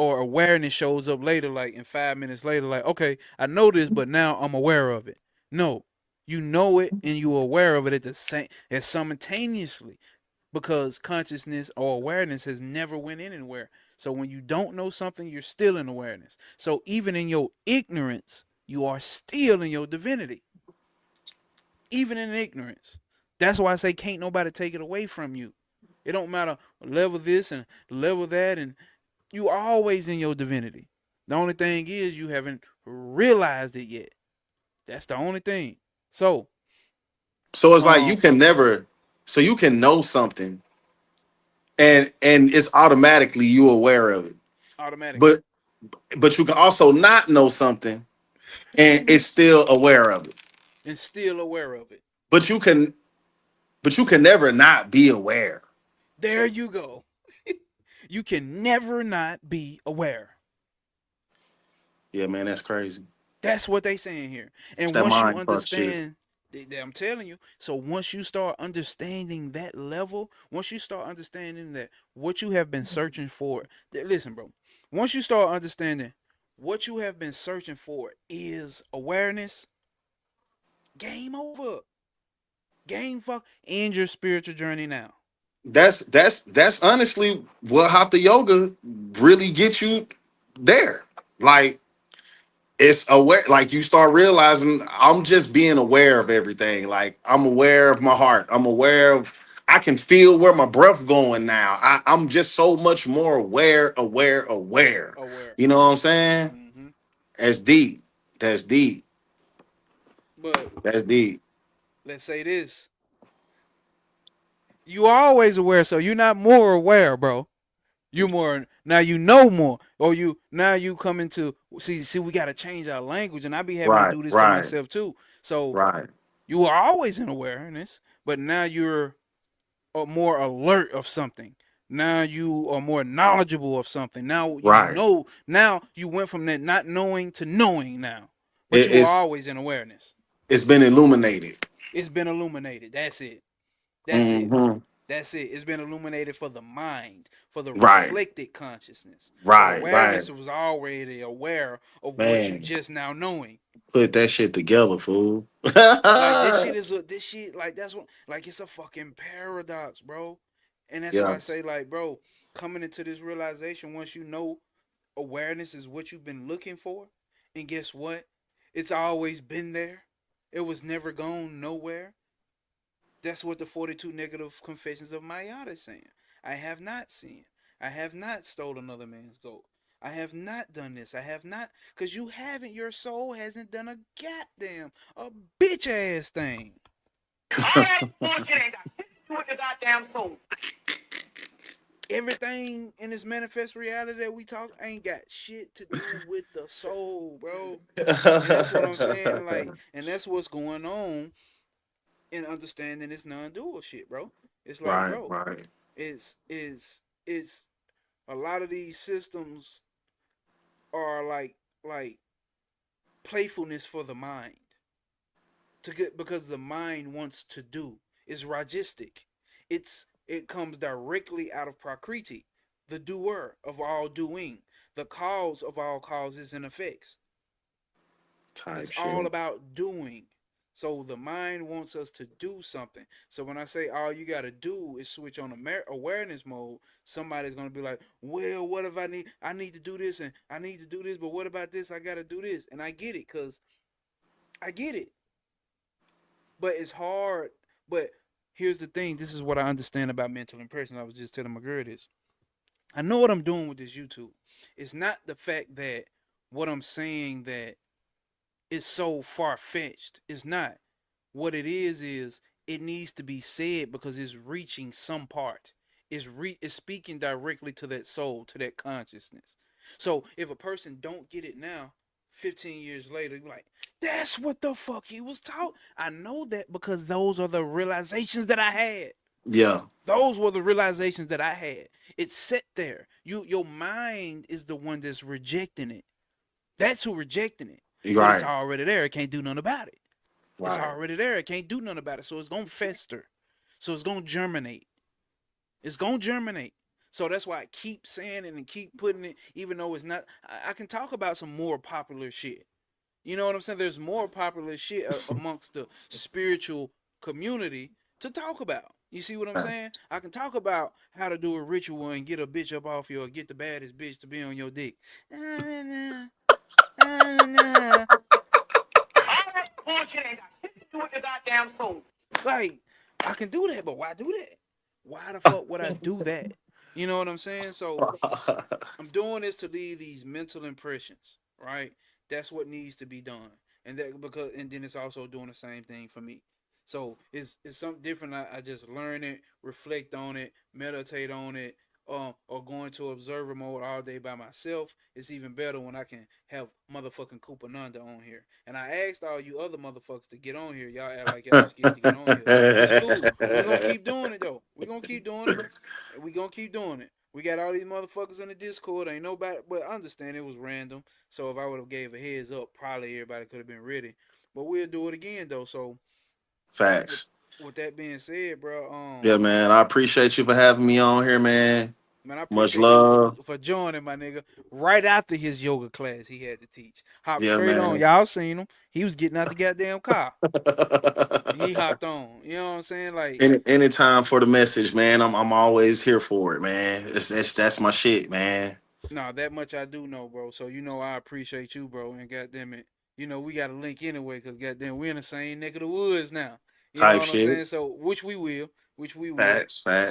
or awareness shows up later, like in 5 minutes later, like, okay, I know this, but now I'm aware of it. No, you know it and you're aware of it at the same as simultaneously, because consciousness or awareness has never went anywhere. So when you don't know something, you're still in awareness. So even in your ignorance, you are still in your divinity, even in ignorance. That's why I say can't nobody take it away from you. It don't matter level this and level that, and you are always in your divinity. The only thing is you haven't realized it yet. That's the only thing. So, So it's like you um, can never, so you can know something, and it's automatically you aware of it. automatically But you can also not know something and it's still aware of it. and still aware of it. But you can never not be aware. There you go. You can never not be aware. Yeah, man, that's crazy. That's what they saying here. It's And that once you mind fuck shit. understand, I'm telling you. So once you start understanding that level, once you start understanding that what you have been searching for, listen, bro. Once you start understanding what you have been searching for is awareness, game over. Game fuck. End your spiritual journey now. That's honestly what hatha yoga really gets you there. Like it's aware, like you start realizing I'm just being aware of everything. Like I'm aware of my heart. I'm aware of I can feel where my breath going now. I'm just so much more aware. Aware. You know what I'm saying? Mm-hmm. That's deep. That's deep. But That's deep. let's say this. You are always aware, so you're not more aware, bro. You more now, you know more, or you now you come into see we got to change our language, and I be having to Right, do this to right, myself too. So right, you are always in awareness, but now you're more alert of something. Now you are more knowledgeable of something. Now you right. know. Now you went from that not knowing to knowing now, but It, you are it's always in awareness. it's been illuminated. It's been illuminated. That's it. That's it. Hmm. That's it. It's been illuminated for the mind, for the Right, reflected consciousness. But right, right. awareness was already aware of what you Man, just now knowing. put that shit together, fool. Like this shit is a this shit like that's what like it's a fucking paradox, bro. And that's why Yeah, I say like, bro, coming into this realization once you know awareness is what you've been looking for, and guess what? It's always been there. It was never gone nowhere. That's what the 42 negative confessions of Mayada is saying. I have not sinned. I have not stolen another man's gold. I have not done this. I have not, because you haven't. Your soul hasn't done a goddamn, a bitch ass thing. All that bullshit ain't got shit to do with your goddamn soul. Everything in this manifest reality that we talk ain't got shit to do with the soul, bro. And that's what I'm saying. Like, and that's what's going on in understanding this non-dual shit, bro. It's like, right, bro, right. it's a lot of these systems are like playfulness for the mind to get, because the mind wants to do. It's ragistic. It comes directly out of prakriti, the doer of all doing, the cause of all causes and effects. Type It's all shit. about doing. So the mind wants us to do something. So when I say all you got to do is switch on awareness mode, somebody's going to be like, well, what if I need? I need to do this and I need to do this, but what about this? I got to do this. And I get it, because I get it. But it's hard. But here's the thing. This is what I understand about mental impression. I was just telling my girl this. I know what I'm doing with this YouTube. It's not the fact that what I'm saying that it's so far fetched. It's not. What it is it needs to be said because it's reaching some part. It's speaking directly to that soul, to that consciousness. So if a person don't get it now, 15 years later, you're like, that's what the fuck he was taught. I know that because those are the realizations that I had. Yeah, Those were the realizations that I had. It's set there. Your mind is the one that's rejecting it. That's who rejecting it. you're But it's right, already there. It can't do nothing about it. It's right. already there. It can't do nothing about it. So it's gonna fester. So it's gonna germinate. It's gonna germinate. So that's why I keep saying it and keep putting it, even though it's not. I can talk about some more popular shit. You know what I'm saying? There's more popular shit amongst the spiritual community to talk about. You see what I'm saying? I can talk about how to do a ritual and get a bitch up off you or get the baddest bitch to be on your dick. All that bullshit ain't got shit to do with the goddamn truth. Like, I can do that, but why do that? Why the fuck would I do that? You know what I'm saying? So I'm doing this to leave these mental impressions, right? That's what needs to be done, and that because and then it's also doing the same thing for me. So it's something different. I just learn it, reflect on it, meditate on it, or go into observer mode all day by myself. It's even better when I can have motherfucking Nanda on here. And I asked all you other motherfuckers to get on here. Y'all act like y'all scared to get on here. It's cool. We're gonna keep doing it though. We're gonna keep doing it. And we gonna keep doing it. We got all these motherfuckers in the Discord. Ain't nobody, but I understand it was random. So if I would have gave a heads up, probably everybody could have been ready. But we'll do it again though. So with, Facts. with that being said, bro, Yeah, man. I appreciate you for having me on here, man. man, I Much appreciate you love. for joining my nigga. Right after his yoga class he had to teach, hop Yeah, straight on. man. Y'all seen him? He was getting out the goddamn car. He hopped on. You know what I'm saying? Like, Anytime for the message, man. I'm always here for it, man. That's my shit, man. nah, that much I do know, bro. So you know I appreciate you, bro. And goddamn it, you know we got a link anyway, cause goddamn we in the same neck of the woods now. You know Type what I'm shit. saying? So which we will. Facts, facts.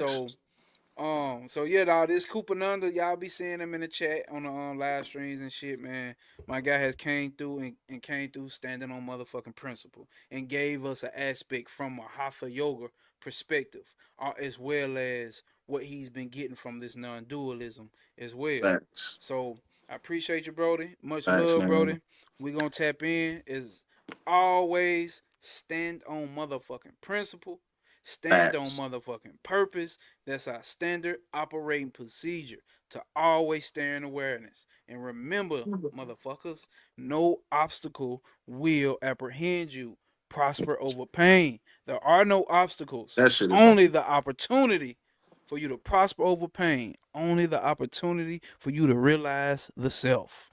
So yeah, dog, this Nanda, y'all be seeing him in the chat on the live streams and shit, man. My guy has came through and came through standing on motherfucking principle and gave us an aspect from a Hatha yoga perspective, as well as what he's been getting from this non-dualism as well. Facts. So I appreciate you, Brody. Much Facts, love, man. Brody. We gonna tap in as always. Stand on motherfucking principle. Stand on Facts. motherfucking purpose. That's our standard operating procedure to always stay in awareness. And remember, motherfuckers, no obstacle will apprehend you. Prosper over pain. There are no obstacles, That shit is only the opportunity for you to prosper over pain, only the opportunity for you to realize the self.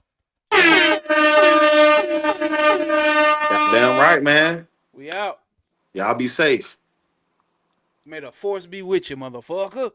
goddamn right, man. We out. Y'all be safe. May the force be with you, motherfucker.